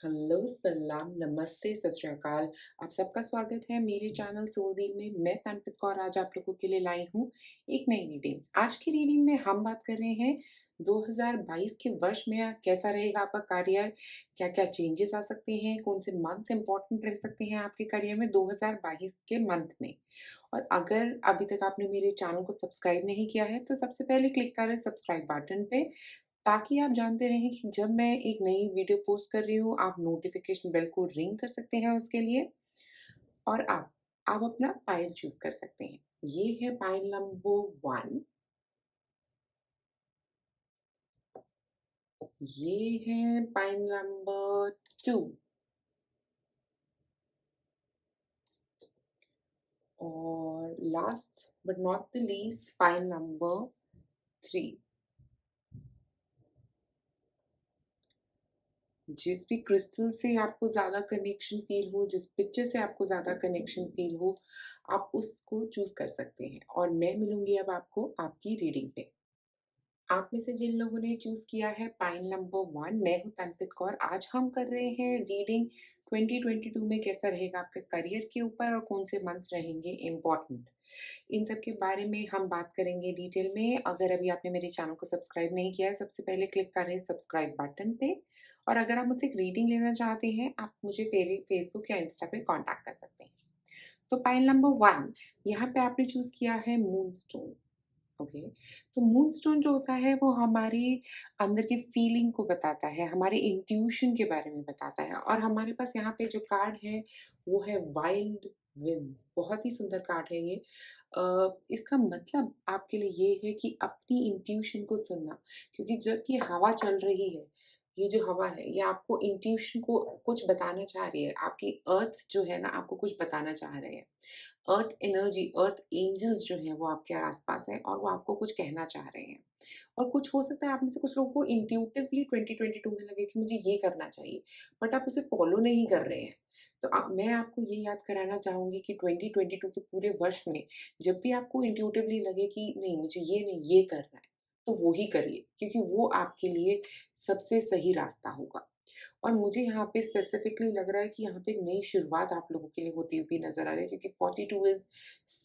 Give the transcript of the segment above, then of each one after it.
Hello, सलाम, नमस्ते, सत श्री अकाल। आप सबका स्वागत है मेरे चैनल सोलज़ील में। मैं तनप्रीत कौर आज आप लोगों के लिए लाई हूँ एक नई रीडिंग। आज की रीडिंग में हम बात कर रहे हैं 2022 के वर्ष में कैसा रहेगा आपका करियर, क्या-क्या चेंजेस आ सकते हैं, कौन से मंथ्स इम्पोर्टेंट रह सकते हैं आपके करियर में 2022 के मंथ में। और अगर अभी तक आपने मेरे चैनल को सब्सक्राइब नहीं किया है, तो सबसे पहले क्लिक करें सब्सक्राइब बटन पे ताकि आप जानते रहें कि जब मैं एक नई वीडियो पोस्ट कर रही हूँ, आप नोटिफ़िकेशन बेल को रिंग कर सकते हैं उसके लिए और आप अपना पाइल चूज़ कर सकते हैं। ये है पाइल नंबर 1, ये है पाइल नंबर 2 और last but not the least pile number 3। जिस भी क्रिस्टल से आपको ज़्यादा कनेक्शन फ़ील हो, जिस पिक्चर से आपको ज़्यादा कनेक्शन फ़ील हो, आप उसको चूज़ कर सकते हैं और मैं मिलूँगी अब आपको आपकी रीडिंग पे। आप में से जिन लोगों ने चूज़ किया है पाइल नंबर 1, मैं हूँ तनप्रीत कौर। आज हम कर रहे हैं रीडिंग 2022 में कैसा रहेगा आपके करियर के ऊपर और कौन से मंथ्स रहेंगे इम्पोर्टेंट। इन सब के बारे में हम बात करेंगे डिटेल में। अगर अभी आपने मेरे चैनल को सब्सक्राइब नहीं किया है, सबसे पहले क्लिक करें सब्सक्राइब बटन पे और अगर आप मुझसे एक रीडिंग लेना चाहते हैं, आप मुझे मेरे फेसबुक या इंस्टा पे कॉन्टैक्ट कर सकते हैं। तो पाइल नंबर 1 यहाँ पे आपने चूज़ किया है मूनस्टोन। ओके, तो मूनस्टोन जो होता है वो हमारी अंदर की फीलिंग को बताता है, हमारे इंट्यूशन के बारे में बताता है और हमारे पास यहाँ पे जो कार्ड है वो है वाइल्ड विंड। बहुत ही सुंदर कार्ड है ये। इसका मतलब आपके लिए ये है कि अपनी इंट्यूशन को सुनना, क्योंकि जब ये हवा चल रही है, ये जो हवा है ये आपको इंट्यूशन को कुछ बताना चाह रही है। आपकी अर्थ जो है ना आपको कुछ बताना चाह रहे हैं। अर्थ एनर्जी, अर्थ एंजल्स जो हैं वो आपके आस-पास हैं और वो आपको कुछ कहना चाह रहे हैं। और कुछ हो सकता है आप में से कुछ लोगों को इंट्यूटिवली 2022 में लगे कि मुझे ये करना चाहिए, बट आप उसे फॉलो नहीं कर रहे हैं। तो मैं आपको ये याद कराना चाहूँगी कि 2022 के पूरे वर्ष में जब भी आपको इंट्यूटिवली लगे कि नहीं मुझे ये नहीं, ये करना है, तो वो ही करिए क्योंकि वो आपके लिए सबसे सही रास्ता होगा। और मुझे यहाँ पे स्पेसिफिकली लग रहा है कि यहाँ पे एक नई शुरुआत आप लोगों के लिए होती हुई नज़र आ रही है क्योंकि 42 इज़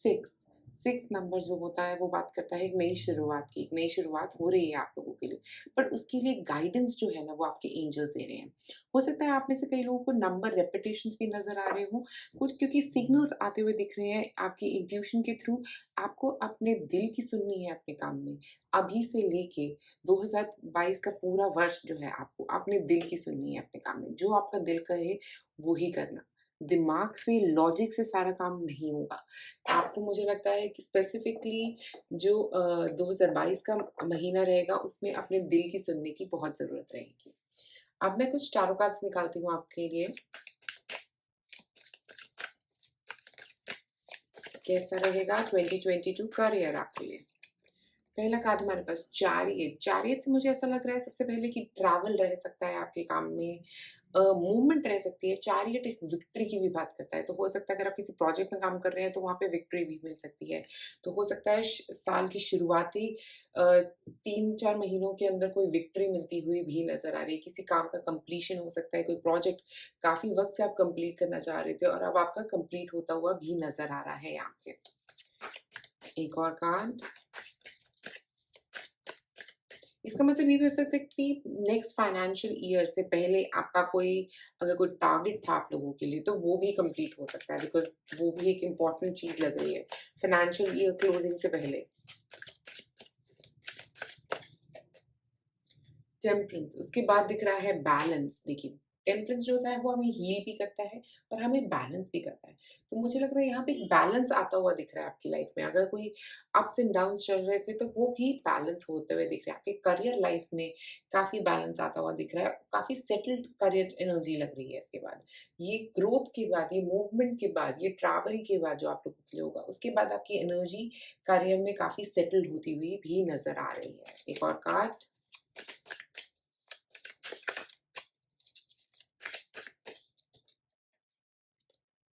6 6 नंबर जो होता है वो बात करता है एक नई शुरुआत की, एक नई शुरुआत हो रही है आप लोगों के लिए। बट उसके लिए गाइडेंस जो है ना वो आपके एंजल्स दे रहे हैं। हो सकता है आप में से कई लोगों को नंबर रेपिटेशंस भी नज़र आ रहे हों, कुछ क्योंकि सिग्नल्स आते हुए दिख रहे हैं आपकी इंट्यूशन के थ्रू। आपको अपने दिल की सुननी है अपने काम में। अभी से लेके 2022 का पूरा वर्ष जो है आपको अपने दिल की सुननी है अपने काम में। जो आपका दिल कहे वो ही करना। दिमाग से, लॉजिक से सारा काम नहीं होगा। आपको मुझे लगता है कि स्पेसिफिकली जो 2022 का महीना रहेगा उसमें अपने दिल की सुनने की बहुत ज़रूरत रहेगी। अब मैं कुछ टैरो कार्ड्स निकालती हूँ आपके लिए। कैसा रहेगा 2022 करियर आपके लिए? पहला कार्ड हमारे पास चैरियट। चैरियट से मुझे ऐसा लग रहा है सबसे पहले कि ट्रैवल रह सकता है आपके काम में, मूवमेंट रह सकती है। चैरियट एक विक्ट्री की भी बात करता है, तो हो सकता है अगर आप किसी प्रोजेक्ट में काम कर रहे हैं तो वहाँ पे विक्ट्री भी मिल सकती है। तो हो सकता है साल की शुरुआती 3-4 महीनों के अंदर कोई विक्ट्री मिलती हुई भी नज़र आ रही है। किसी काम का कंप्लीशन हो सकता है, कोई प्रोजेक्ट काफ़ी वक़्त से आप कंप्लीट करना चाह रहे थे और अब आपका कंप्लीट होता हुआ भी नज़र आ रहा है यहाँ पे। एक और कार्ड। इसका मतलब ये भी हो सकता है कि नेक्स्ट फाइनेंशियल ईयर से पहले आपका कोई अगर कोई टारगेट था आप लोगों के लिए तो वो भी कंप्लीट हो सकता है बिकॉज़ वो भी एक इम्पोर्टेंट चीज़ लग रही है, फाइनेंशियल ईयर क्लोजिंग से पहले। टेम्परेंस, उसके बाद दिख रहा है बैलेंस। देखिए, टेम्परेंस जो होता है वो हमें हील भी करता है और हमें बैलेंस भी करता है। तो मुझे लग रहा है यहाँ पे एक बैलेंस आता हुआ दिख रहा है आपकी लाइफ में। अगर कोई अप्स एंड डाउन्स चल रहे थे तो वो भी बैलेंस होते हुए दिख रहे हैं। आपके करियर लाइफ में काफ़ी बैलेंस आता हुआ दिख रहा है। काफ़ी सेटल्ड करियर एनर्जी लग रही है इसके बाद। ये ग्रोथ के बाद, ये मूवमेंट के बाद, ये ट्रैवल के बाद जो आप लोगों के लिए होगा, उसके बाद आपकी एनर्जी करियर में काफ़ी सेटल्ड होती हुई भी नज़र आ रही है। एक और कार्ड।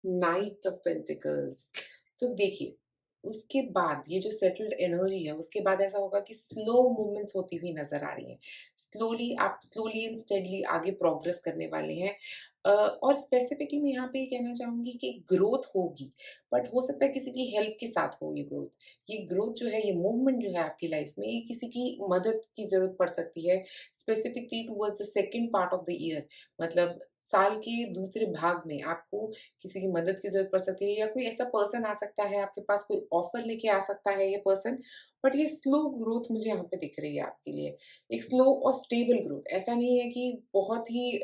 Night of pentacles. तो देखिए, उसके बाद ये जो सेटल्ड एनर्जी है, उसके बाद ऐसा होगा कि स्लो मूवमेंट्स होती हुई नज़र आ रही हैं। स्लोली एंड स्टेडीली आगे प्रोग्रेस करने वाले हैं। और स्पेसिफिकली मैं यहाँ पे ये कहना चाहूँगी कि ग्रोथ होगी, बट हो सकता है किसी की हेल्प के साथ हो ये ग्रोथ। ये ग्रोथ जो है, ये मूवमेंट जो है आपकी लाइफ में, ये किसी की मदद की ज़रूरत पड़ सकती है, specifically towards the second part of the year. मतलब साल के दूसरे भाग में आपको किसी की मदद की ज़रूरत पड़ सकती है, या कोई ऐसा पर्सन आ सकता है आपके पास, कोई ऑफ़र लेके आ सकता है ये पर्सन। बट ये स्लो ग्रोथ मुझे यहाँ पे दिख रही है आपके लिए। एक स्लो और स्टेबल ग्रोथ, ऐसा नहीं है कि बहुत ही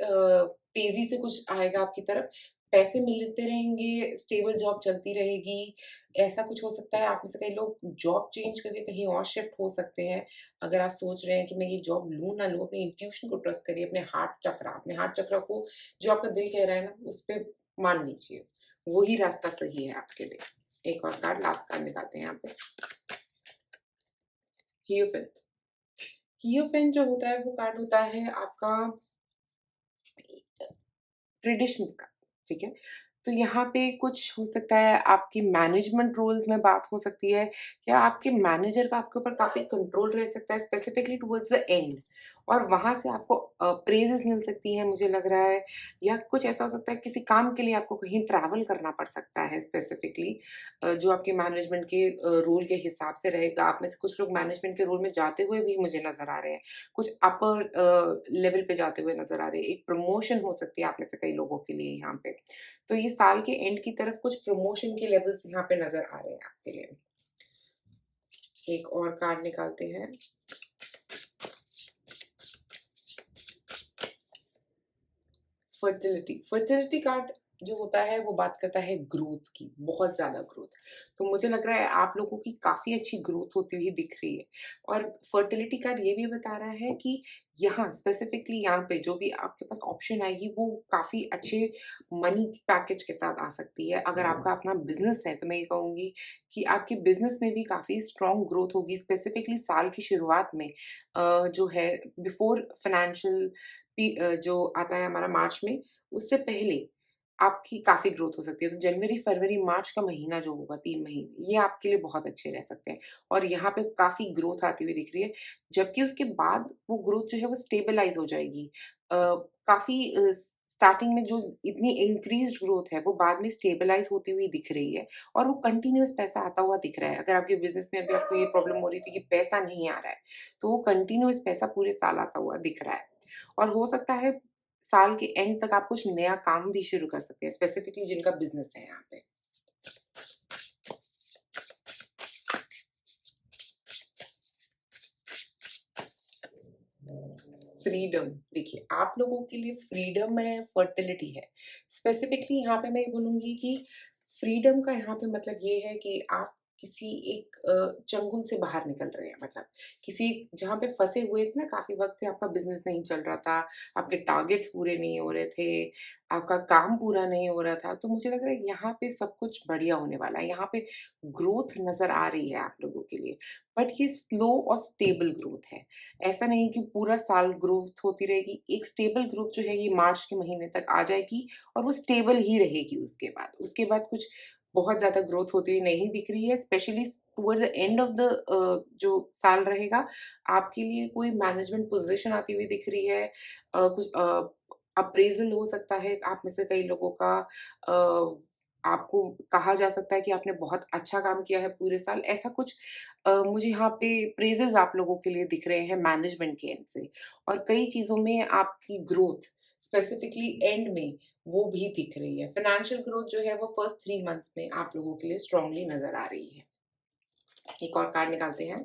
तेज़ी से कुछ आएगा आपकी तरफ। पैसे मिलते रहेंगे, स्टेबल जॉब चलती रहेगी, ऐसा कुछ हो सकता है। आप में से कई लोग जॉब चेंज करके कहीं और शिफ्ट हो सकते हैं। अगर आप सोच रहे हैं कि मैं ये जॉब लूँ ना लूँ, अपनी इंट्यूशन को ट्रस्ट करिए, अपने हार्ट चक्र को, जो आपका दिल कह रहा है ना, उस पे मान लीजिए। वही रास्ता सही है आपके लिए। एक और कार्ड, लास्ट कार्ड निकालते हैं यहाँ पे। हिएरोफेंट। हिएरोफेंट जो होता है, वो कार्ड होता है आपका ट्रेडिशंस का, ठीक है? तो यहाँ पे कुछ हो सकता है, आपकी मैनेजमेंट रोल्स में बात हो सकती है, या आपके मैनेजर का आपके ऊपर काफ़ी कंट्रोल रह सकता है स्पेसिफिकली टुवर्ड्स द एंड, और वहाँ से आपको प्रेज़ेज़ मिल सकती हैं मुझे लग रहा है। या कुछ ऐसा हो सकता है, किसी काम के लिए आपको कहीं ट्रैवल करना पड़ सकता है स्पेसिफिकली, जो आपके मैनेजमेंट के रोल के हिसाब से रहेगा। आप में से कुछ लोग मैनेजमेंट के रोल में जाते हुए भी मुझे नज़र आ रहे हैं, कुछ अपर लेवल पे जाते हुए नज़र आ रहे हैं। एक प्रमोशन हो सकती है आप में से कई लोगों के लिए यहाँ पे। तो ये साल के एंड की तरफ कुछ प्रमोशन के लेवल्स यहाँ पे नज़र आ रहे हैं आपके लिए। एक और कार्ड निकालते हैं। फर्टिलिटी कार्ड जो होता है, वो बात करता है ग्रोथ की, बहुत ज़्यादा ग्रोथ। तो मुझे लग रहा है आप लोगों की काफ़ी अच्छी ग्रोथ होती हुई दिख रही है। और फर्टिलिटी कार्ड ये भी बता रहा है कि यहाँ स्पेसिफिकली यहाँ पे जो भी आपके पास ऑप्शन आएगी, वो काफ़ी अच्छे मनी पैकेज के साथ आ सकती है। अगर आपका अपना बिज़नेस है, तो मैं ये कहूँगी कि आपके बिज़नेस में भी काफ़ी स्ट्रॉन्ग ग्रोथ होगी, स्पेसिफिकली साल की शुरुआत में। जो है बिफ़ोर फाइनेंशियल जो आता है हमारा मार्च में, उससे पहले आपकी काफ़ी ग्रोथ हो सकती है। तो जनवरी, फरवरी, मार्च का महीना जो होगा, 3 महीने, ये आपके लिए बहुत अच्छे रह सकते हैं, और यहाँ पे काफ़ी ग्रोथ आती हुई दिख रही है। जबकि उसके बाद वो ग्रोथ जो है, वो स्टेबलाइज़ हो जाएगी। काफ़ी स्टार्टिंग में जो इतनी इंक्रीज़्ड ग्रोथ है, वो बाद में स्टेबलाइज़ होती हुई दिख रही है, और वो कंटीन्यूअस पैसा आता हुआ दिख रहा है। अगर आपके बिज़नेस में अभी आपको ये प्रॉब्लम हो रही थी कि पैसा नहीं आ रहा है, तो वो कंटीन्यूअस पैसा पूरे साल आता हुआ दिख रहा है। और हो सकता है साल के एंड तक आप कुछ नया काम भी शुरू कर सकते हैं, स्पेसिफिकली जिनका बिज़नेस है यहाँ पे। फ्रीडम, देखिए आप लोगों के लिए फ्रीडम है, फर्टिलिटी है। स्पेसिफिकली यहाँ पे मैं ये बोलूँगी कि फ्रीडम का यहाँ पे मतलब ये है कि आप किसी एक चंगुल से बाहर निकल रहे हैं, मतलब किसी जहाँ पे फँसे हुए थे ना काफ़ी वक़्त से, आपका बिज़नेस नहीं चल रहा था, आपके टारगेट्स पूरे नहीं हो रहे थे, आपका काम पूरा नहीं हो रहा था, तो मुझे लग रहा है यहाँ पे सब कुछ बढ़िया होने वाला है। यहाँ पे ग्रोथ नज़र आ रही है आप लोगों के लिए, बट ये स्लो और स्टेबल ग्रोथ है। ऐसा नहीं कि पूरा साल ग्रोथ होती रहेगी, एक स्टेबल ग्रोथ जो है, ये मार्च के महीने तक आ जाएगी, और वो स्टेबल ही रहेगी उसके बाद। उसके बाद कुछ बहुत ज़्यादा ग्रोथ होती हुई नहीं दिख रही है, specially towards the end of the जो साल रहेगा, आपके लिए कोई मैनेजमेंट पोज़ीशन आती हुई दिख रही है। कुछ अप्रेज़ल हो सकता है आप में से कई लोगों का। आपको कहा जा सकता है कि आपने बहुत अच्छा काम किया है पूरे साल, ऐसा कुछ मुझे यहाँ पे प्रेज़ेज़ आप लोगों के लिए दिख रहे हैं मैनेजमेंट के एंड से। और कई चीज़ों में आपकी ग्रोथ स्पेसिफिकली एंड में वो भी दिख रही है। फाइनेंशियल ग्रोथ जो है, वो फर्स्ट 3 मंथ्स में आप लोगों के लिए स्ट्रांगली नज़र आ रही है। एक और कार्ड निकालते हैं।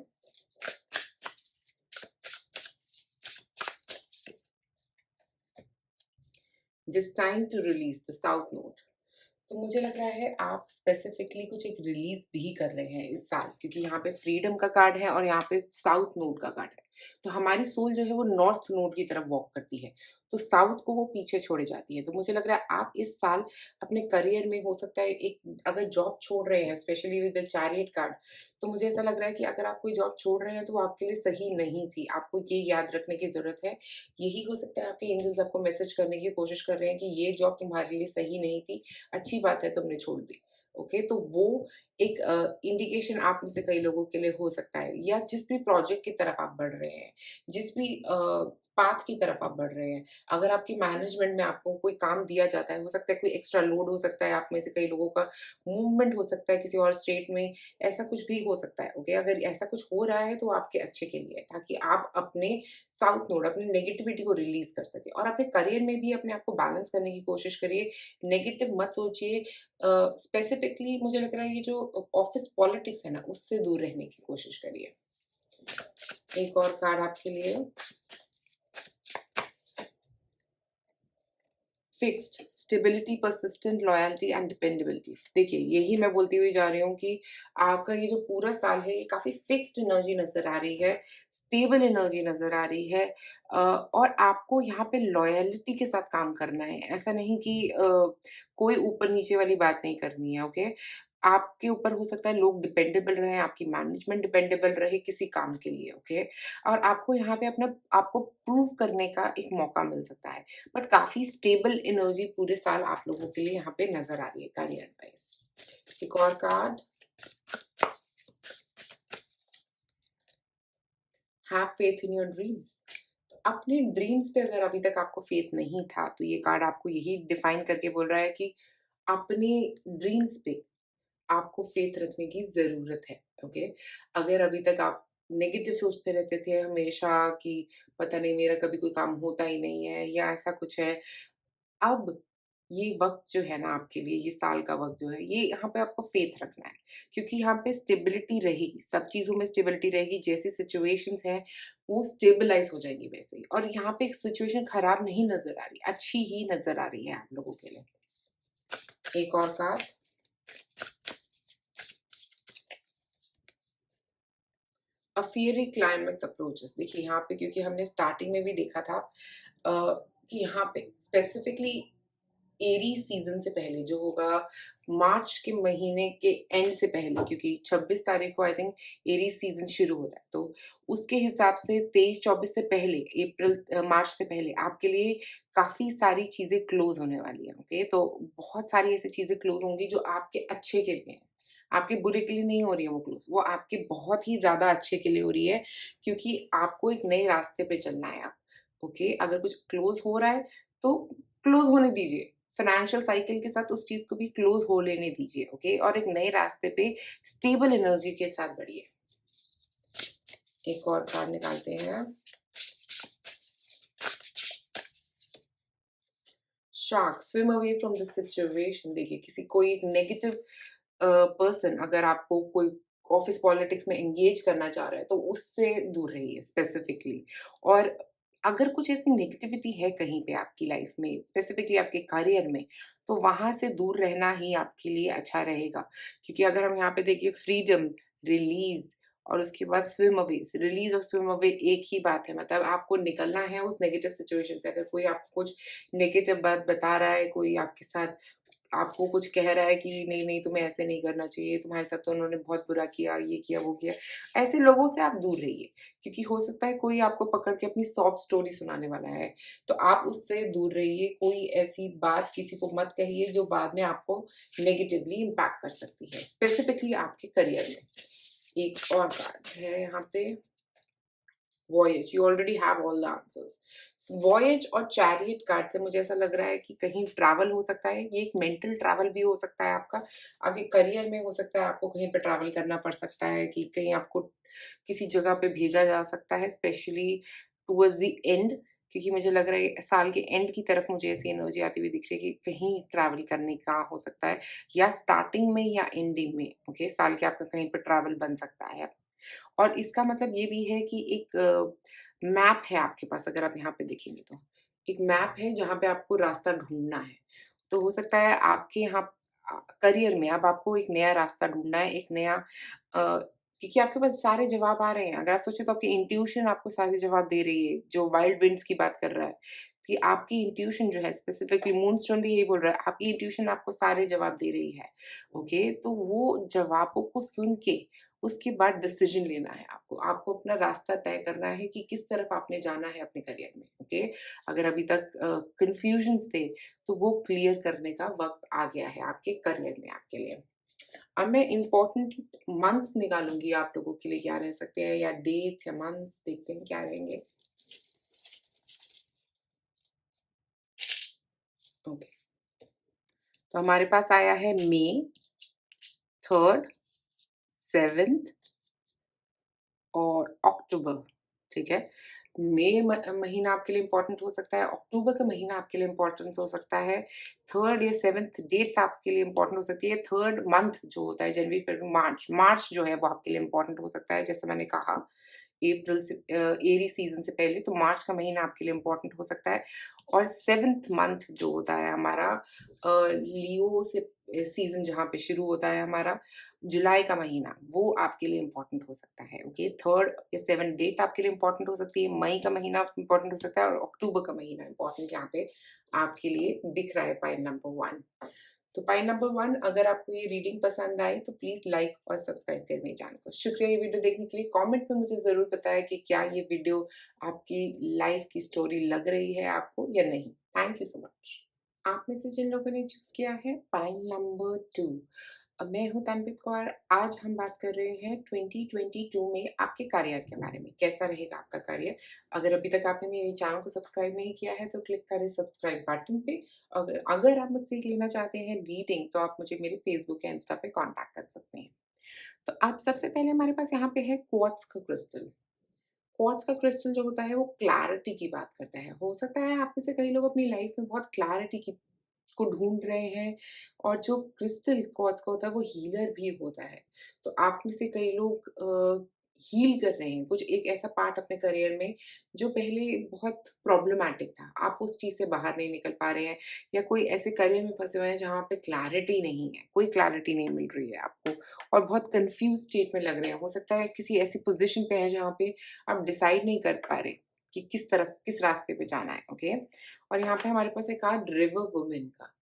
This time to release the south node. तो मुझे लग रहा है आप स्पेसिफिकली कुछ एक रिलीज़ भी कर रहे हैं इस साल, क्योंकि यहाँ पे फ्रीडम का कार्ड है और यहाँ पे साउथ नोड का कार्ड है। तो हमारी सोल जो है, वो नॉर्थ नोड की तरफ वॉक करती है, तो साउथ को वो पीछे छोड़े जाती है। तो मुझे लग रहा है आप इस साल अपने करियर में, हो सकता है एक अगर जॉब छोड़ रहे हैं, specially with the chariot card, तो मुझे ऐसा लग रहा है कि अगर आप कोई जॉब छोड़ रहे हैं, तो वो आपके लिए सही नहीं थी। आपको ये याद रखने की ज़रूरत है। यही हो सकता है आपके एंजल्स आपको मैसेज करने की कोशिश कर रहे हैं कि ये जॉब तुम्हारे लिए सही नहीं थी, अच्छी बात है तुमने छोड़ दी। ओके, तो वो एक इंडिकेशन आप में से कई लोगों के लिए हो सकता है, या जिस भी प्रोजेक्ट की तरफ आप बढ़ रहे हैं, जिस भी पाथ की तरफ आप बढ़ रहे हैं, अगर आपकी मैनेजमेंट में आपको कोई काम दिया जाता है, हो सकता है कोई एक्स्ट्रा लोड हो सकता है, आप में से कई लोगों का मूवमेंट हो सकता है किसी और स्टेट में, ऐसा कुछ भी हो सकता है, ओके? अगर ऐसा कुछ हो रहा है तो आपके अच्छे के लिए है, ताकि आप अपने साउथ नोड, अपनी नेगेटिविटी को रिलीज़ कर सकें, और अपने करियर में भी अपने आप को बैलेंस करने की कोशिश करिए। नेगेटिव मत सोचिए। स्पेसिफिकली मुझे लग रहा है ये जो ऑफिस पॉलिटिक्स है ना, उससे दूर रहने की कोशिश करिए। एक और कार्ड आपके लिए, fixed, stability, persistent, loyalty and dependability. देखिए, यही मैं बोलती हुई जा रही हूँ कि आपका ये जो पूरा साल है, ये काफ़ी फिक्स्ड एनर्जी नज़र आ रही है, स्टेबल एनर्जी नज़र आ रही है, और आपको यहाँ पे लॉयल्टी के साथ काम करना है। ऐसा नहीं कि कोई ऊपर-नीचे वाली बात नहीं करनी है, ओके? आपके ऊपर हो सकता है लोग डिपेंडेबल रहें, आपकी मैनेजमेंट डिपेंडेबल रहे किसी काम के लिए, ओके? और आपको यहाँ पे अपना आपको प्रूव करने का एक मौका मिल सकता है। बट काफ़ी स्टेबल एनर्जी पूरे साल आप लोगों के लिए यहाँ पे नज़र आ रही है करियर वाइज़। एक और card, have faith in your dreams. अपने ड्रीम्स पे अगर अभी तक आपको फेथ नहीं था, तो ये कार्ड आपको यही डिफाइन करके बोल रहा है कि अपने ड्रीम्स पे आपको फेथ रखने की ज़रूरत है, ओके? अगर अभी तक आप नेगेटिव सोचते रहते थे हमेशा कि पता नहीं मेरा कभी कोई काम होता ही नहीं है या ऐसा कुछ है, अब ये वक़्त जो है ना आपके लिए, ये साल का वक़्त जो है, ये यहाँ पे आपको फ़ेथ रखना है, क्योंकि यहाँ पे स्टेबिलिटी रहेगी, सब चीज़ों में स्टेबिलिटी रहेगी, जैसी सिचुएशंस हैं, वो स्टेबलाइज़ हो जाएँगी वैसे ही, और यहाँ पे सिचुएशन खराब नहीं नज़र आ रही, अच्छी ही नज़र आ रही है आप लोगों के लिए। एक और कार्ड, अ फियरी क्लाइमेक्स अप्रोचेस। देखिए, यहाँ पे क्योंकि हमने स्टार्टिंग में भी देखा था अ, कि यहाँ पे स्पेसिफिकली एरीज़ सीज़न से पहले जो होगा, मार्च के महीने के एंड से पहले, क्योंकि 26 तारीख को आई थिंक एरीज़ सीज़न शुरू होता है। तो उसके हिसाब से 23-24 से पहले, मार्च से पहले आपके लिए काफ़ी सारी चीज़ें क्लोज़ होने वाली हैं, ओके? तो बहुत सारी ऐसी चीज़ें क्लोज़ होंगी जो आपके अच्छे के लिए हैं। आपके बुरे के लिए नहीं हो रही है वो क्लोज़, वो आपके बहुत ही ज़्यादा अच्छे के लिए हो रही है, क्योंकि आपको एक नए रास्ते पे चलना है अब, ओके? अगर कुछ क्लोज़ हो रहा है, तो क्लोज़ होने दीजिए। फाइनेंशियल साइकिल के साथ उस चीज़ को भी क्लोज़ हो लेने दीजिए, ओके? और एक नए रास्ते पे स्टेबल एनर्जी के साथ बढ़िए। एक और कार्ड निकालते हैं। Shark, swim away from the situation. देखिए, किसी कोई एक नेगेटिव पर्सन अगर आपको कोई ऑफिस पॉलिटिक्स में एंगेज करना चाह रहा है, तो उससे दूर रहिए स्पेसिफिकली। और अगर कुछ ऐसी नेगेटिविटी है कहीं पे आपकी लाइफ में, स्पेसिफिकली आपके करियर में, तो वहाँ से दूर रहना ही आपके लिए अच्छा रहेगा। क्योंकि अगर हम यहाँ पे देखिए, फ्रीडम, रिलीज़ और उसके बाद स्विम अवे, रिलीज़ और स्विम अवे एक ही बात है। मतलब आपको निकलना है उस नेगेटिव सिचुएशन से। अगर कोई आपको कुछ नेगेटिव बात बता रहा है, कोई आपके साथ आपको कुछ कह रहा है कि नहीं-नहीं तुम्हें ऐसे नहीं करना चाहिए, तुम्हारे साथ तो उन्होंने बहुत बुरा किया, ये किया, वो किया। ऐसे लोगों से आप दूर रहिए, क्योंकि हो सकता है कोई आपको पकड़ के अपनी सॉब स्टोरी सुनाने वाला है, तो आप उससे दूर रहिए। कोई ऐसी बात किसी को मत कहिए जो बाद में आपको नेगेटिवली इम्पैक्ट कर सकती है, स्पेसिफिकली आपके करियर में। एक और कार्ड है यहाँ पे, voyage, you already have all the answers. Voyage और चैरियट कार्ड से मुझे ऐसा लग रहा है कि कहीं ट्रैवल हो सकता है, ये एक मेंटल ट्रैवल भी हो सकता है आपका। आपके करियर में हो सकता है आपको कहीं पे ट्रैवल करना पड़ सकता है, कि कहीं आपको किसी जगह पे भेजा जा सकता है, स्पेशली टुवर्ड्स द एंड, क्योंकि मुझे लग रहा है साल के एंड की तरफ मुझे ऐसी एनर्जी आती हुई दिख रही है कि कहीं ट्रैवल करने का हो सकता है, या स्टार्टिंग में या एंडिंग में, ओके? साल के आपका कहीं पे ट्रैवल बन सकता है। और इसका मतलब ये भी है कि एक मैप है आपके पास, अगर आप यहाँ पे देखेंगे तो। एक मैप है जहाँ पे आपको रास्ता ढूँढना है। तो हो सकता है आपके यहाँ करियर में अब आपको एक नया रास्ता ढूँढना है, एक नया क्योंकि आपके पास सारे जवाब आ रहे हैं। अगर आप सोचे तो आपकी इंट्यूशन आपको सारे जवाब दे रही है, जो वाइल्ड विंड्स की बात कर रहा है, कि आपकी इंट्यूशन जो है, स्पेसिफिकली मूनस्टोन भी यही बोल रहा है, आपकी इंट्यूशन आपको सारे जवाब दे रही है, ओके? तो वो जवाबों को सुन के उसके बाद डिसीजन लेना है आपको। आपको अपना रास्ता तय करना है कि किस तरफ आपने जाना है अपने करियर में, ओके? अगर अभी तक कन्फ्यूजन्स थे, तो वो क्लियर करने का वक़्त आ गया है आपके करियर में आपके लिए। अब मैं इम्पोर्टेंट मंथ्स निकालूंगी आप लोगों के लिए, क्या रह सकते हैं, या डेट्स या मंथ्स, देखते हैं क्या रहेंगे। ओके, तो हमारे पास आया है मई, 3rd, 7th और अक्टूबर। ठीक है, मई महीना आपके लिए इम्पोर्टेंट हो सकता है, अक्टूबर का महीना आपके लिए इम्पोर्टेंट हो सकता है, 3rd या 7th डेट आपके लिए इम्पोर्टेंट हो सकती है, 3rd मंथ जो होता है जनवरी फरवरी मार्च, मार्च जो है वो आपके लिए इम्पोर्टेंट हो सकता है। जैसे मैंने कहा अप्रैल से एरी सीजन से पहले, तो मार्च का महीना आपके लिए इम्पोर्टेंट हो सकता है। और 7th मंथ जो होता है हमारा लियो से सीजन जहाँ पे शुरू होता है हमारा, जुलाई का महीना, वो आपके लिए इम्पोर्टेंट हो सकता है। ओके, 3rd या 7th डेट आपके लिए इम्पोर्टेंट हो सकती है, मई का महीना इम्पोर्टेंट हो सकता है और अक्टूबर का महीना इम्पोर्टेंट यहाँ पे आपके लिए दिख रहा है पॉइंट नंबर 1। तो पॉइंट नंबर 1, अगर आपको ये रीडिंग पसंद आई तो प्लीज लाइक और सब्सक्राइब कर मेरे चैनल को। शुक्रिया ये वीडियो देखने के लिए। कमेंट में मुझे जरूर बताएं कि क्या ये वीडियो आपकी लाइफ की स्टोरी लग रही है आपको या नहीं। Thank you so much. आप में से जिन लोगों ने चूज किया है पॉइंट नंबर 2, मैं हूँ तनप्रीत कौर। आज हम बात कर रहे हैं 2022 में आपके करियर के बारे में, कैसा रहेगा आपका करियर। अगर अभी तक आपने मेरे चैनल को सब्सक्राइब नहीं किया है तो क्लिक करें सब्सक्राइब बटन पे। अगर आप मुझसे लेना चाहते हैं रीडिंग तो आप मुझे मेरे फेसबुक या इंस्टा पे कांटेक्ट कर सकते हैं। तो आप सबसे पहले हमारे पास यहाँ पे है क्वार्ट्ज का क्रिस्टल। क्वार्ट्ज का क्रिस्टल जो होता है वो क्लैरिटी की बात करता है। हो सकता है आप में से कई लोग अपनी लाइफ में बहुत क्लैरिटी की को ढूँढ रहे हैं, और जो क्रिस्टल क्वार्ट्ज का होता है वो हीलर भी होता है। तो आप में से कई लोग हील कर रहे हैं कुछ एक ऐसा पार्ट अपने करियर में जो पहले बहुत प्रॉब्लमैटिक था। आप उस चीज़ से बाहर नहीं निकल पा रहे हैं, या कोई ऐसे करियर में फँसे हुए हैं जहाँ पे क्लैरिटी नहीं है, कोई क्लैरिटी नहीं मिल रही है आपको और बहुत कन्फ्यूज़ स्टेट में लग रहे हैं। हो सकता है किसी ऐसी पोज़ीशन पे हैं जहाँ पे आप डिसाइड नहीं कर पा रहे कि किस तरफ, किस रास्ते पे जाना है। ओके? और यहाँ पे हमारे पास एक कार्ड रिवर वुमन का।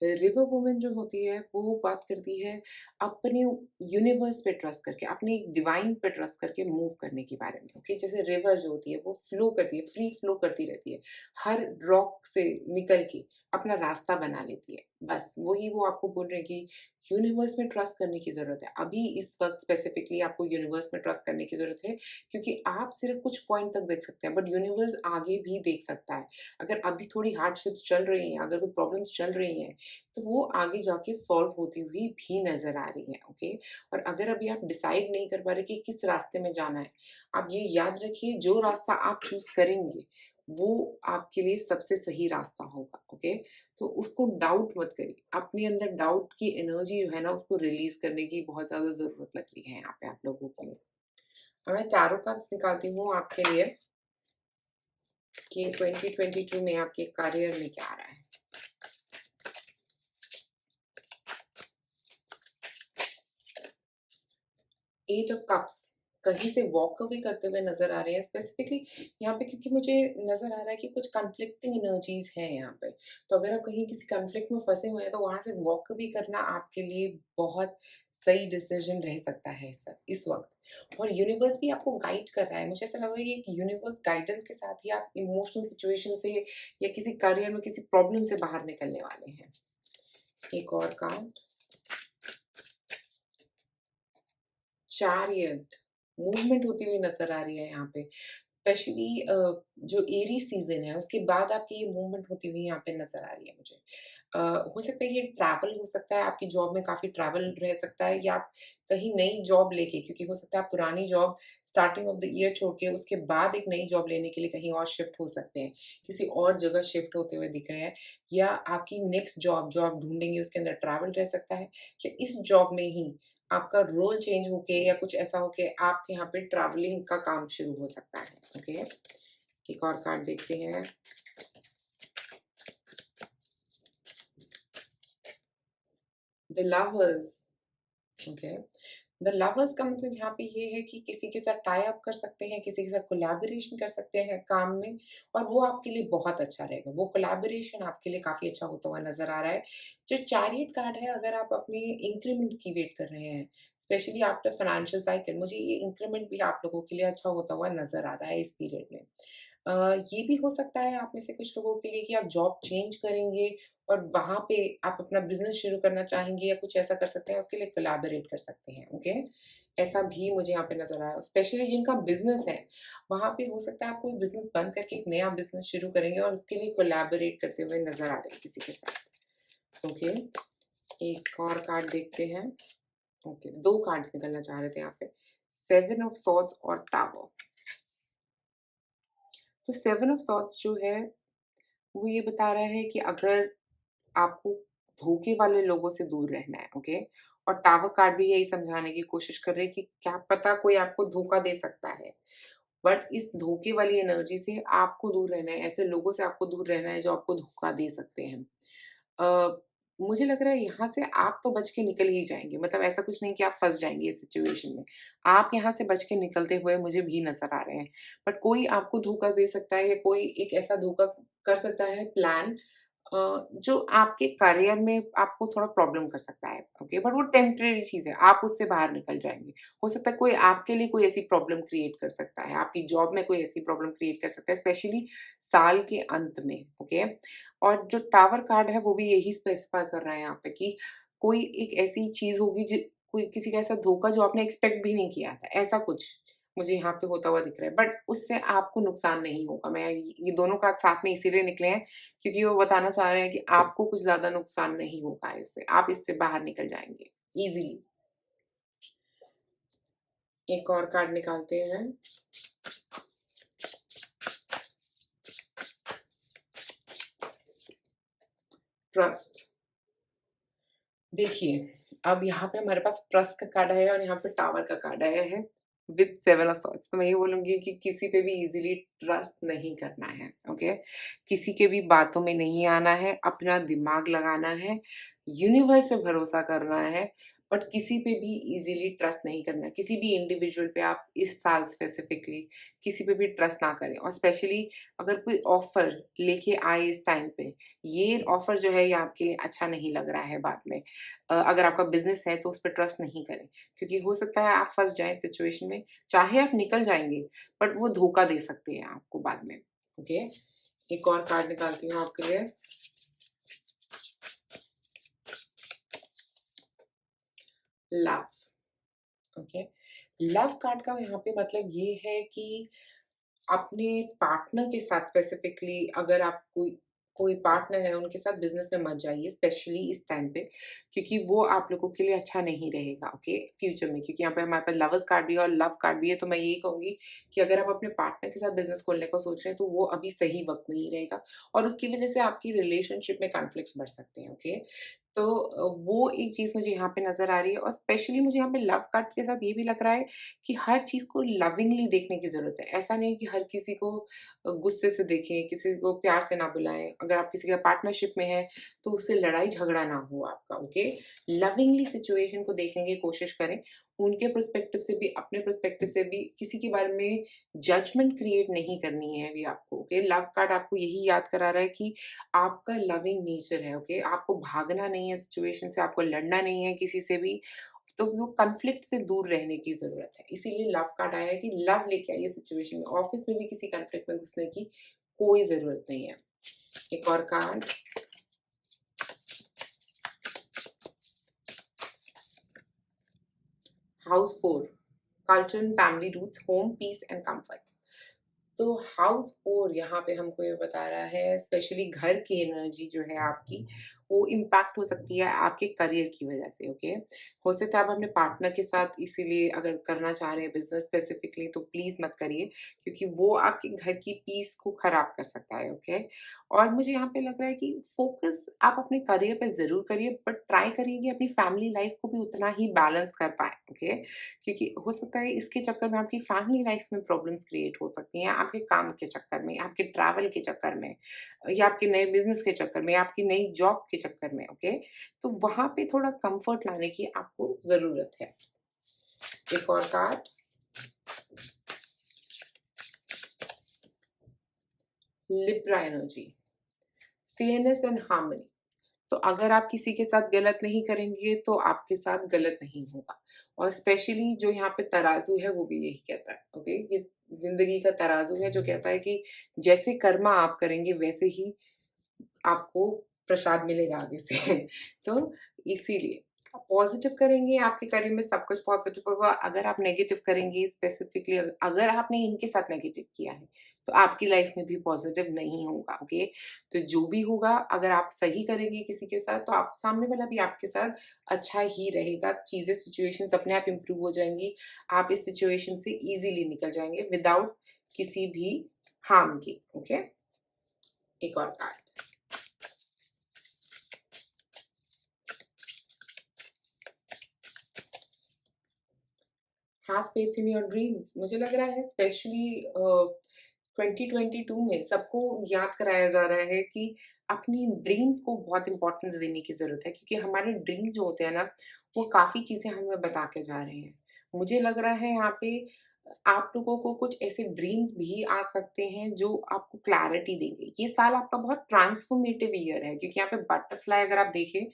रिवर वुमन जो होती है वो बात करती है अपने यूनिवर्स पे ट्रस्ट करके, अपने डिवाइन पे ट्रस्ट करके मूव करने के बारे में। ओके, जैसे रिवर जो होती है वो फ्लो करती है, फ्री फ्लो करती रहती है, हर रॉक से निकल के अपना रास्ता बना लेती है। बस वही वो आपको बोल रहे हैं कि यूनिवर्स में ट्रस्ट करने की ज़रूरत है। अभी इस वक़्त स्पेसिफिकली आपको यूनिवर्स में ट्रस्ट करने की ज़रूरत है, क्योंकि आप सिर्फ़ कुछ पॉइंट तक देख सकते हैं, बट यूनिवर्स आगे भी देख सकता है। अगर अभी थोड़ी हार्डशिप्स चल रही हैं, अगर कोई प्रॉब्लम्स चल रही हैं, तो वो आगे जाके सॉल्व होती हुई भी नज़र आ रही है। ओके? और अगर अभी आप डिसाइड नहीं कर पा रहे कि किस रास्ते में जाना है, आप ये याद रखिए जो रास्ता आप चूज़ करेंगे, वो आपके लिए सबसे सही रास्ता होगा। ओके? तो उसको डाउट मत करिए। अपने अंदर डाउट की एनर्जी जो है ना उसको रिलीज़ करने की बहुत ज़्यादा ज़रूरत लग रही है यहाँ पे आप लोगों को। अब मैं टैरो कार्ड्स निकालती हूँ आपके लिए कि 2022 में आपके करियर में क्या आ रहा है। 8 ऑफ कप्स कहीं से वॉक अवे करते हुए नज़र आ रहे हैं स्पेसिफिकली यहाँ पे, क्योंकि मुझे नज़र आ रहा है कि कुछ कॉन्फ्लिक्टिंग एनर्जीज़ हैं यहाँ पे। तो अगर आप कहीं किसी कॉन्फ्लिक्ट में फँसे हुए हैं तो वहाँ से वॉक अवे करना आपके लिए बहुत सही डिसीजन रह सकता है इस वक़्त। और यूनिवर्स भी आपको गाइड कर रहा है। मुझे ऐसा लग रहा है कि यूनिवर्स गाइडेंस के साथ ही आप इमोशनल सिचुएशन से या किसी करियर में किसी प्रॉब्लम से बाहर निकलने वाले हैं। एक और कार्ड, चैरियट, मूवमेंट होती हुई नज़र आ रही है यहाँ पे। स्पेशली जो एरी सीज़न है उसके बाद आपकी ये मूवमेंट होती हुई यहाँ पे नज़र आ रही है मुझे। अ, हो सकता है ये ट्रैवल हो सकता है, आपकी जॉब में काफ़ी ट्रैवल रह सकता है, या आप कहीं नई जॉब लेके, क्योंकि हो सकता है आप पुरानी job starting of the year छोड़ के उसके बाद एक नई जॉब लेने के लिए कहीं और शिफ्ट हो सकते हैं। किसी और जगह शिफ्ट होते हुए दिख रहे हैं, या आपकी नेक्स्ट जॉब जो आप ढूँढेंगे उसके अंदर ट्रैवल रह सकता है, या इस जॉब में ही आपका रोल चेंज होके या कुछ ऐसा हो के आपके यहाँ पे ट्रैवलिंग का काम शुरू हो सकता है। ओके? एक और कार्ड देखते हैं। The lovers. Okay, the lovers का मतलब यहाँ पे ये है कि किसी के साथ टाई अप कर सकते हैं, किसी के साथ कोलैबोरेशन कर सकते हैं काम में, और वो आपके लिए बहुत अच्छा रहेगा। वो कोलैबोरेशन आपके लिए काफ़ी अच्छा होता हुआ नज़र आ रहा है। जो चैरियट कार्ड है, अगर आप अपनी इंक्रीमेंट की वेट कर रहे हैं, स्पेशली आफ्टर फाइनेंशियल साइकिल, मुझे ये इंक्रीमेंट भी आप लोगों के लिए अच्छा होता हुआ नज़र आ रहा है इस पीरियड में। ये भी हो सकता है आप में से कुछ लोगों के लिए कि आप जॉब चेंज करेंगे और वहाँ पे आप अपना बिज़नेस शुरू करना चाहेंगे या कुछ ऐसा कर सकते हैं, उसके लिए कोलैबोरेट कर सकते हैं, ओके? ऐसा भी मुझे यहाँ पे नज़र आया। स्पेशली जिनका बिज़नेस है, वहाँ पे हो सकता है आप कोई बिज़नेस बंद करके एक नया बिज़नेस शुरू करेंगे और उसके लिए कोलैबोरेट करते हुए नज़र आ रहे हैं किसी के साथ, ओके? एक और कार्ड देखते हैं। ओके, 2 कार्ड्स निकलना चाह रहे थे यहाँ पे, 7 ऑफ सॉर्ड्स और टावर। तो 7 ऑफ सॉर्ड्स जो है, वो ये बता रहा है कि अगर आपको धोखे वाले लोगों से दूर रहना है, ओके? और टावर कार्ड भी यही समझाने की कोशिश कर रहे हैं कि क्या पता कोई आपको धोखा दे सकता है। बट इस धोखे वाली एनर्जी से आपको दूर रहना है, ऐसे लोगों से आपको दूर रहना है जो आपको धोखा दे सकते हैं। अ, मुझे लग रहा है यहाँ से आप तो बच के निकल ही जाएँगे, मतलब ऐसा कुछ नहीं कि आप फँस जाएँगे इस सिचुएशन में। आप यहाँ से बच के निकलते हुए मुझे भी नज़र आ रहे हैं। बट कोई आपको धोखा दे सकता है या कोई एक ऐसा धोखा कर सकता है प्लान जो आपके करियर में आपको थोड़ा प्रॉब्लम कर सकता है, ओके? बट वो टेम्परेरी चीज़ है, आप उससे बाहर निकल जाएँगे। हो सकता है कोई आपके लिए कोई ऐसी प्रॉब्लम क्रिएट कर सकता है, आपकी जॉब में कोई ऐसी प्रॉब्लम क्रिएट कर सकता है, स्पेशली साल के अंत में, ओके? और जो टावर कार्ड है वो भी यही स्पेसिफाई कर रहा है यहाँ पे कि कोई एक ऐसी चीज़ होगी जि कोई किसी का ऐसा धोखा जो आपने एक्सपेक्ट भी नहीं किया था, ऐसा कुछ मुझे यहाँ पे होता हुआ दिख रहा है। बट उससे आपको नुकसान नहीं होगा। मैं ये दोनों कार्ड साथ में इसीलिए निकले हैं क्योंकि वो बताना चाह रहे हैं कि आपको कुछ ज़्यादा नुकसान नहीं होगा इससे, आप इससे बाहर निकल जाएँगे ईज़िली। एक और कार्ड निकालते हैं। ट्रस्ट। देखिए, अब यहाँ पे हमारे पास ट्रस्ट का कार्ड आया है और यहाँ पे टावर का कार्ड आया है विथ 7 ऑफ सॉर्ड्स। तो मैं ये बोलूँगी कि किसी पे भी ईज़िली ट्रस्ट नहीं करना है, ओके? किसी के भी बातों में नहीं आना है, अपना दिमाग लगाना है, यूनिवर्स पे भरोसा करना है, बट किसी पे भी ईज़िली ट्रस्ट नहीं करना है। किसी भी इंडिविजुअल पे आप इस साल स्पेसिफिकली किसी पे भी ट्रस्ट ना करें और स्पेशली अगर कोई ऑफ़र लेके आए इस टाइम पे, ये ऑफ़र जो है ये आपके लिए अच्छा नहीं लग रहा है बाद में। अगर आपका बिज़नेस है तो उस पे ट्रस्ट नहीं करें, क्योंकि हो सकता है आप फँस जाएँ सिचुएशन में, चाहे आप निकल जाएँगे, बट वो धोखा दे सकते हैं आपको बाद में, ओके? एक और कार्ड निकालती हूँ आपके लिए। Love, okay? लव कार्ड का यहाँ पे मतलब ये है कि अपने पार्टनर के साथ स्पेसिफिकली अगर आप कोई कोई पार्टनर है उनके साथ बिज़नेस में मत जाइए स्पेशली इस टाइम पे क्योंकि वो आप लोगों के लिए अच्छा नहीं रहेगा, ओके? फ्यूचर में क्योंकि यहाँ पे हमारे पास लवर्स कार्ड भी है और लव कार्ड भी है, तो मैं यही कहूँगी कि अगर आप अपने पार्टनर के साथ बिज़नेस खोलने का सोच रहे हैं तो वो अभी सही वक़्त नहीं रहेगा और उसकी वज़ह से आपकी रिलेशनशिप में कॉन्फ्लिक्ट्स बढ़ सकते हैं, ओके? तो वो एक चीज़ मुझे यहाँ पे नज़र आ रही है और स्पेशली मुझे यहाँ पे लव कार्ड के साथ ये भी लग रहा है कि हर चीज़ को लविंगली देखने की ज़रूरत है। ऐसा नहीं कि हर किसी को गुस्से से देखें, किसी को प्यार से ना बुलाएँ। अगर आप किसी के पार्टनरशिप में हैं, तो उससे लड़ाई-झगड़ा ना हो आपका, ओके? लविंगली सिचुएशन को देखने की कोशिश करें। उनके पर्सपेक्टिव से भी, अपने पर्सपेक्टिव से भी किसी के बारे में जजमेंट क्रिएट नहीं करनी है अभी आपको, ओके? लव कार्ड आपको यही याद करा रहा है कि आपका लविंग नेचर है, ओके? आपको भागना नहीं है सिचुएशन से, आपको लड़ना नहीं है किसी से भी, तो वो कॉन्फ्लिक्ट से दूर रहने की ज़रूरत है। इसीलिए लव कार्ड आया है कि लव लेके आइए सिचुएशन में। ऑफ़िस में भी किसी कॉन्फ्लिक्ट में घुसने की कोई ज़रूरत नहीं है। एक और card, house 4, culture and family roots, home, peace and comfort. तो हाउस 4 यहाँ पे हमको ये बता रहा है स्पेशली घर की एनर्जी जो है आपकी, वो इम्पैक्ट हो सकती है आपके करियर की वज़ह से, ओके? हो सकता है आप अपने पार्टनर के साथ इसीलिए अगर करना चाह रहे हैं बिज़नेस स्पेसिफिकली तो प्लीज़ मत करिए क्योंकि वो आपके घर की पीस को ख़राब कर सकता है, ओके? और मुझे यहाँ पे लग रहा है कि फ़ोकस आप अपने करियर पे ज़रूर करिए बट ट्राई करिए कि अपनी फैमिली लाइफ़ को भी उतना ही बैलेंस कर पाएँ, ओके? क्योंकि हो सकता है इसके चक्कर में आपकी फैमिली लाइफ में प्रॉब्लम्स क्रिएट हो सकती हैं, आपके काम के चक्कर में, आपके ट्रैवल के चक्कर में या आपके नए बिज़नेस के चक्कर में या आपकी नई जॉब के चक्कर में, ओके? तो वहाँ पे थोड़ा कम्फर्ट लाने की आपको ज़रूरत है। एक और card, Libra energy, fairness and harmony. तो अगर आप किसी के साथ गलत नहीं करेंगे, तो आपके साथ गलत नहीं होगा और स्पेशली जो यहाँ पे तराजू है, वो भी यही कहता है, ओके? ये ज़िंदगी का तराजू है जो कहता है कि जैसे कर्मा आप करेंगे, वैसे ही आपको प्रसाद मिलेगा आगे से। तो इसीलिए आप पॉज़िटिव करेंगे, आपके करियर में सब कुछ पॉज़िटिव होगा। अगर आप नेगेटिव करेंगे, स्पेसिफिकली अगर आपने इनके साथ नेगेटिव किया है, तो आपकी लाइफ़ में भी पॉज़िटिव नहीं होगा, ओके? तो जो भी होगा, अगर आप सही करेंगे किसी के साथ, तो आप सामने वाला भी आपके साथ अच्छा ही रहेगा। चीज़ें, सिचुएशंस अपने आप इम्प्रूव हो जाएँगी। आप इस सिचुएशन से ईज़िली निकल जाएँगे विदाउट किसी भी हार्म के, ओके? एक और card. Have faith in your dreams. मुझे लग रहा है स्पेशली 2022 में सबको याद कराया जा रहा है कि अपनी ड्रीम्स को बहुत इम्पोर्टेंस देने की ज़रूरत है, क्योंकि हमारे ड्रीम जो होते हैं ना, वो काफ़ी चीज़ें हमें बता के जा रहे हैं। मुझे लग रहा है यहाँ पे आप लोगों को कुछ ऐसे ड्रीम्स भी आ सकते हैं जो आपको क्लैरिटी देंगे। ये साल आपका बहुत ट्रांसफॉर्मेटिव ईयर है, क्योंकि यहाँ पे बटरफ्लाई अगर आप देखें,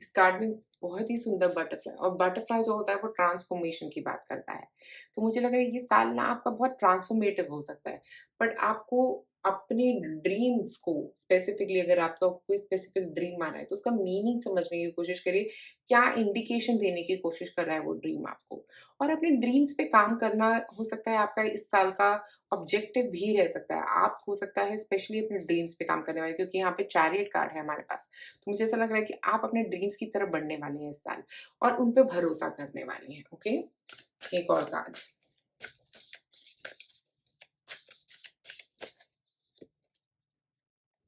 इस कार्ड में बहुत ही सुंदर बटरफ्लाई, और बटरफ्लाई जो होता है वो ट्रांसफॉर्मेशन की बात करता है। तो मुझे लग रहा है ये साल ना आपका बहुत ट्रांसफॉर्मेटिव हो सकता है। बट आपको अपने ड्रीम्स को स्पेसिफिकली, अगर आपका कोई स्पेसिफिक ड्रीम आ रहा है, तो उसका मीनिंग समझने की कोशिश करिए। क्या इंडिकेशन देने की कोशिश कर रहा है वो ड्रीम आपको? और अपने ड्रीम्स पे काम करना हो सकता है आपका इस साल का ऑब्जेक्टिव भी रह सकता है। आप हो सकता है स्पेशली अपने ड्रीम्स पे काम करने वाले, क्योंकि यहाँ पे चैरियट कार्ड है हमारे पास। तो मुझे ऐसा लग रहा है कि आप अपने ड्रीम्स की तरफ बढ़ने वाले हैं इस साल, और उन पे भरोसा करने वाले हैं, ओके? एक और card.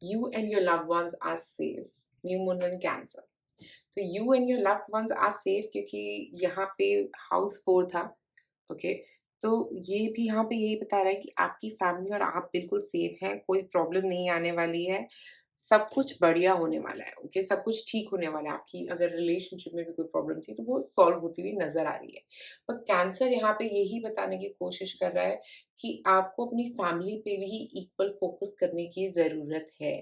You and your loved ones are safe. New moon in Cancer. तो you and your loved ones are safe, क्योंकि यहाँ पे हाउस 4 था, ओके? तो ये भी यहाँ पे यही बता रहा है कि आपकी फैमिली और आप बिल्कुल सेफ हैं, कोई प्रॉब्लम नहीं आने वाली है, सब कुछ बढ़िया होने वाला है, ओके? सब कुछ ठीक होने वाला है। आपकी अगर रिलेशनशिप में भी कोई प्रॉब्लम थी, तो वो सॉल्व होती हुई नज़र आ रही है। पर कैंसर यहाँ पे यही बताने की कोशिश कर रहा है कि आपको अपनी फैमिली पे भी इक्वल फ़ोकस करने की ज़रूरत है,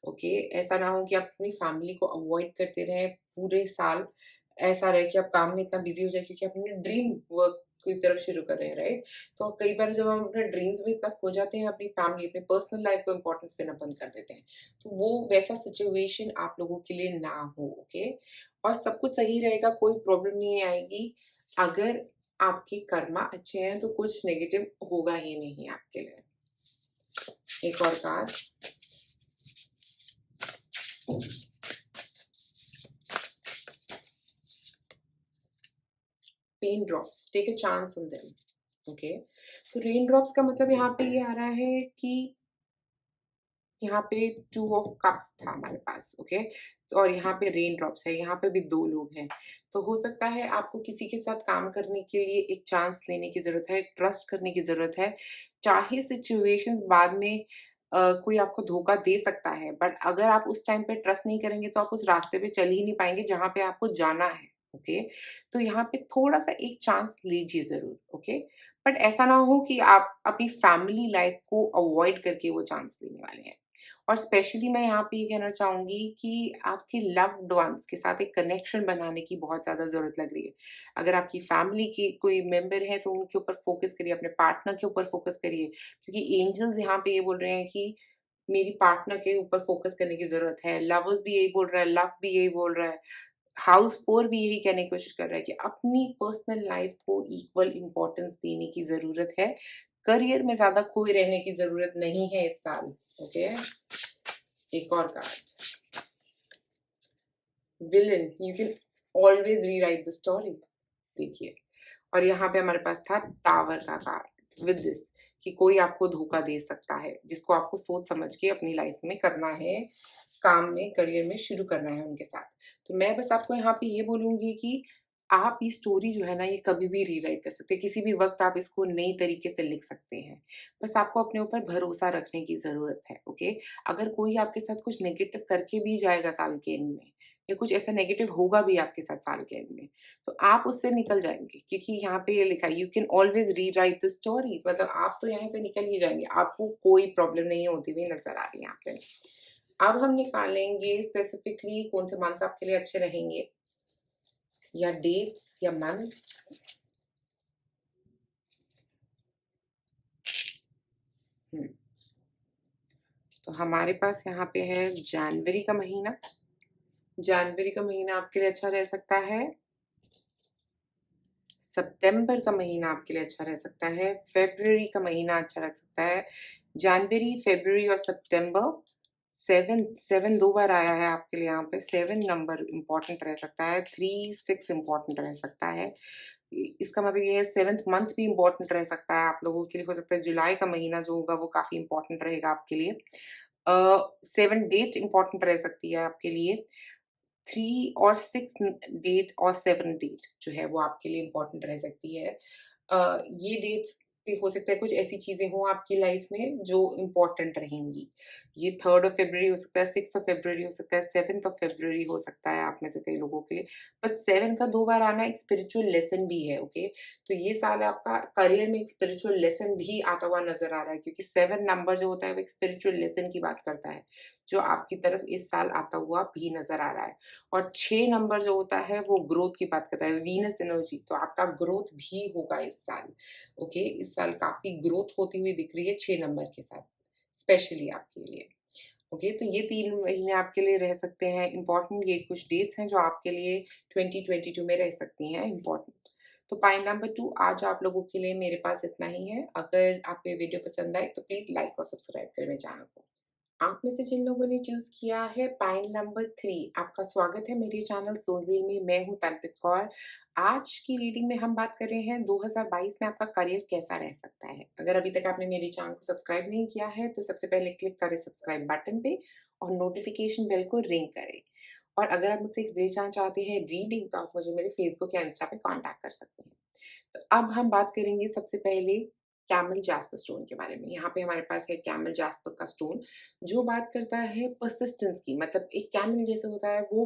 ओके? ऐसा ना हो कि आप अपनी फैमिली को अवॉइड करते रहें पूरे साल। ऐसा रहे कि आप काम में इतना बिज़ी हो जाए, क्योंकि आप अपने ड्रीम वर्क की तरफ शुरू कर रहे हैं, राइट? तो कई बार जब हम अपने ड्रीम्स में इतना खो जाते हैं, अपनी फैमिली, अपनी पर्सनल लाइफ़ को इम्पोर्टेंस देना बंद कर देते हैं। तो वो वैसा सिचुएशन आप लोगों के लिए ना हो, ओके? और सब कुछ सही रहेगा, कोई प्रॉब्लम नहीं आएगी। अगर आपके कर्मा अच्छे हैं, तो कुछ नेगेटिव होगा ही नहीं आपके लिए। एक और card. Rain drops, take a chance on them, okay? तो रेन ड्रॉप्स का मतलब यहाँ पे ये आ रहा है कि यहाँ पे 2 ऑफ कप्स था हमारे पास, ओके? और यहाँ पे रेन ड्रॉप्स है, यहाँ पे भी 2 लोग हैं। तो हो सकता है आपको किसी के साथ काम करने के लिए एक चांस लेने की ज़रूरत है, ट्रस्ट करने की ज़रूरत है। चाहे सिचुएशंस बाद में कोई आपको धोखा दे सकता है, बट अगर आप उस टाइम पे ट्रस्ट नहीं करेंगे, तो आप उस रास्ते पे चल ही नहीं पाएँगे जहाँ पे आपको जाना है, ओके? तो यहाँ पे थोड़ा-सा एक चांस लीजिए ज़रूर, ओके? बट ऐसा ना हो कि आप अपनी फैमिली लाइफ़ को अवॉइड करके वो चांस लेने वाले हैं। और स्पेशली मैं यहाँ पे ये कहना चाहूँगी कि आपके लव्ड वन्स के साथ एक कनेक्शन बनाने की बहुत ज़्यादा ज़रूरत लग रही है। अगर आपकी फैमिली की कोई मेंबर है, तो उनके ऊपर फ़ोकस करिए, अपने पार्टनर के ऊपर फ़ोकस करिए, क्योंकि एंजल्स यहाँ पे ये बोल रहे हैं कि मेरी पार्टनर के ऊपर फ़ोकस करने की ज़रूरत है। लवर्स भी यही बोल रहा है, लव भी यही बोल रहा है। हाउस 4 भी यही कहने की कोशिश कर रहा है कि अपनी पर्सनल लाइफ़ को इक्वल इम्पोर्टेंस देने की ज़रूरत है। करियर में ज़्यादा खोए रहने की ज़रूरत नहीं है इस साल, ओके? एक और card. Villain, you can always rewrite the story. देखिए, और यहाँ पे हमारे पास था टावर का कार्ड विद दिस, कि कोई आपको धोखा दे सकता है, जिसको आपको सोच समझ के अपनी लाइफ में करना है, काम में, करियर में शुरू करना है उनके साथ। तो मैं बस आपको यहाँ पे ये बोलूँगी कि आप ये स्टोरी जो है ना, ये कभी भी रीराइट कर सकते हैं, किसी भी वक़्त आप इसको नई तरीके से लिख सकते हैं। बस आपको अपने ऊपर भरोसा रखने की ज़रूरत है, ओके? अगर कोई आपके साथ कुछ नेगेटिव करके भी जाएगा साल के एंड में, या कुछ ऐसा नेगेटिव होगा भी आपके साथ साल के एंड में, तो आप उससे निकल जाएँगे, क्योंकि यहाँ पे ये लिखा है, you can always rewrite the story. मतलब आप तो यहाँ से निकल ही जाएँगे, आपको कोई प्रॉब्लम नहीं होती हुई नज़र आ रही है यहाँ पे। अब हम निकालेंगे स्पेसिफिकली कौन से मंथ्स आपके लिए अच्छे रहेंगे, या डेट्स या मंथ्स। हुँ, तो हमारे पास यहाँ पे है जनवरी का महीना, जनवरी का महीना आपके लिए अच्छा रह सकता है। सितंबर का महीना आपके लिए अच्छा रह सकता है। फ़रवरी का महीना अच्छा रह सकता है। जनवरी, फ़रवरी और सितंबर 7 2 बार आया है आपके लिए यहाँ पे। 7 नंबर इम्पोर्टेंट रह सकता है। 3, 6 इम्पोर्टेंट रह सकता है। इसका मतलब ये है 7th मंथ भी इम्पोर्टेंट रह सकता है आप लोगों के लिए। हो सकता है जुलाई का महीना जो होगा वो काफ़ी इम्पोर्टेंट रहेगा आपके लिए। 7 डेट इम्पोर्टेंट रह सकती है आपके लिए। 3 और 6 डेट और 7 डेट जो है वो आपके लिए इम्पोर्टेंट रह सकती है। ये डेट्स पे हो सकता है कुछ ऐसी चीज़ें हों आपकी लाइफ में जो इम्पोर्टेंट रहेंगी। ये 3rd ऑफ फ़रवरी हो सकता है, 6th ऑफ फ़रवरी हो सकता है, 7th ऑफ फ़रवरी हो सकता है आप में से कई लोगों के लिए। बट 7 का 2 बार आना एक स्पिरिचुअल लेसन भी है, ओके? तो ये साल आपका करियर में एक स्पिरिचुअल लेसन भी आता हुआ नज़र आ रहा है क्योंकि 7 नंबर जो होता है वो एक स्पिरिचुअल लेसन की बात करता है, जो आपकी तरफ इस साल आता हुआ भी नज़र आ रहा है। और 6 नंबर जो होता है वो ग्रोथ की बात करता है, वीनस एनर्जी, तो आपका ग्रोथ भी होगा इस साल, ओके? इस साल काफ़ी ग्रोथ होती हुई दिख रही है 6 नंबर के साथ, स्पेशली आपके लिए, ओके? तो ये 3 महीने आपके लिए रह सकते हैं इम्पोर्टेंट। ये कुछ डेट्स हैं जो आपके लिए 2022 में रह सकती हैं इम्पोर्टेंट। तो पॉइंट नंबर 2 आज आप लोगों के लिए मेरे पास इतना ही है। अगर आपको ये वीडियो पसंद आए तो प्लीज़ लाइक और सब्सक्राइब करें मेरे चैनल को। आप में से जिन लोगों ने चूज़ किया है पाइल नंबर 3, आपका स्वागत है मेरे चैनल सोलज़ील में। मैं हूँ तनप्रीत कौर। आज की रीडिंग में हम बात कर रहे हैं 2022 में आपका करियर कैसा रह सकता है। अगर अभी तक आपने मेरे चैनल को सब्सक्राइब नहीं किया है तो सबसे पहले क्लिक करें सब्सक्राइब बटन पे और नोटिफिकेशन बेल को रिंग करें। और अगर आप मुझसे जानना चाहते हैं रीडिंग तो आप मुझे मेरे फेसबुक या इंस्टा पे कॉन्टैक्ट कर सकते हैं। तो अब हम बात करेंगे सबसे पहले कैमल जैस्पर स्टोन के बारे में। यहाँ पे हमारे पास है कैमल जैस्पर का स्टोन, जो बात करता है पर्सिस्टेंस की। मतलब एक कैमल जैसे होता है वो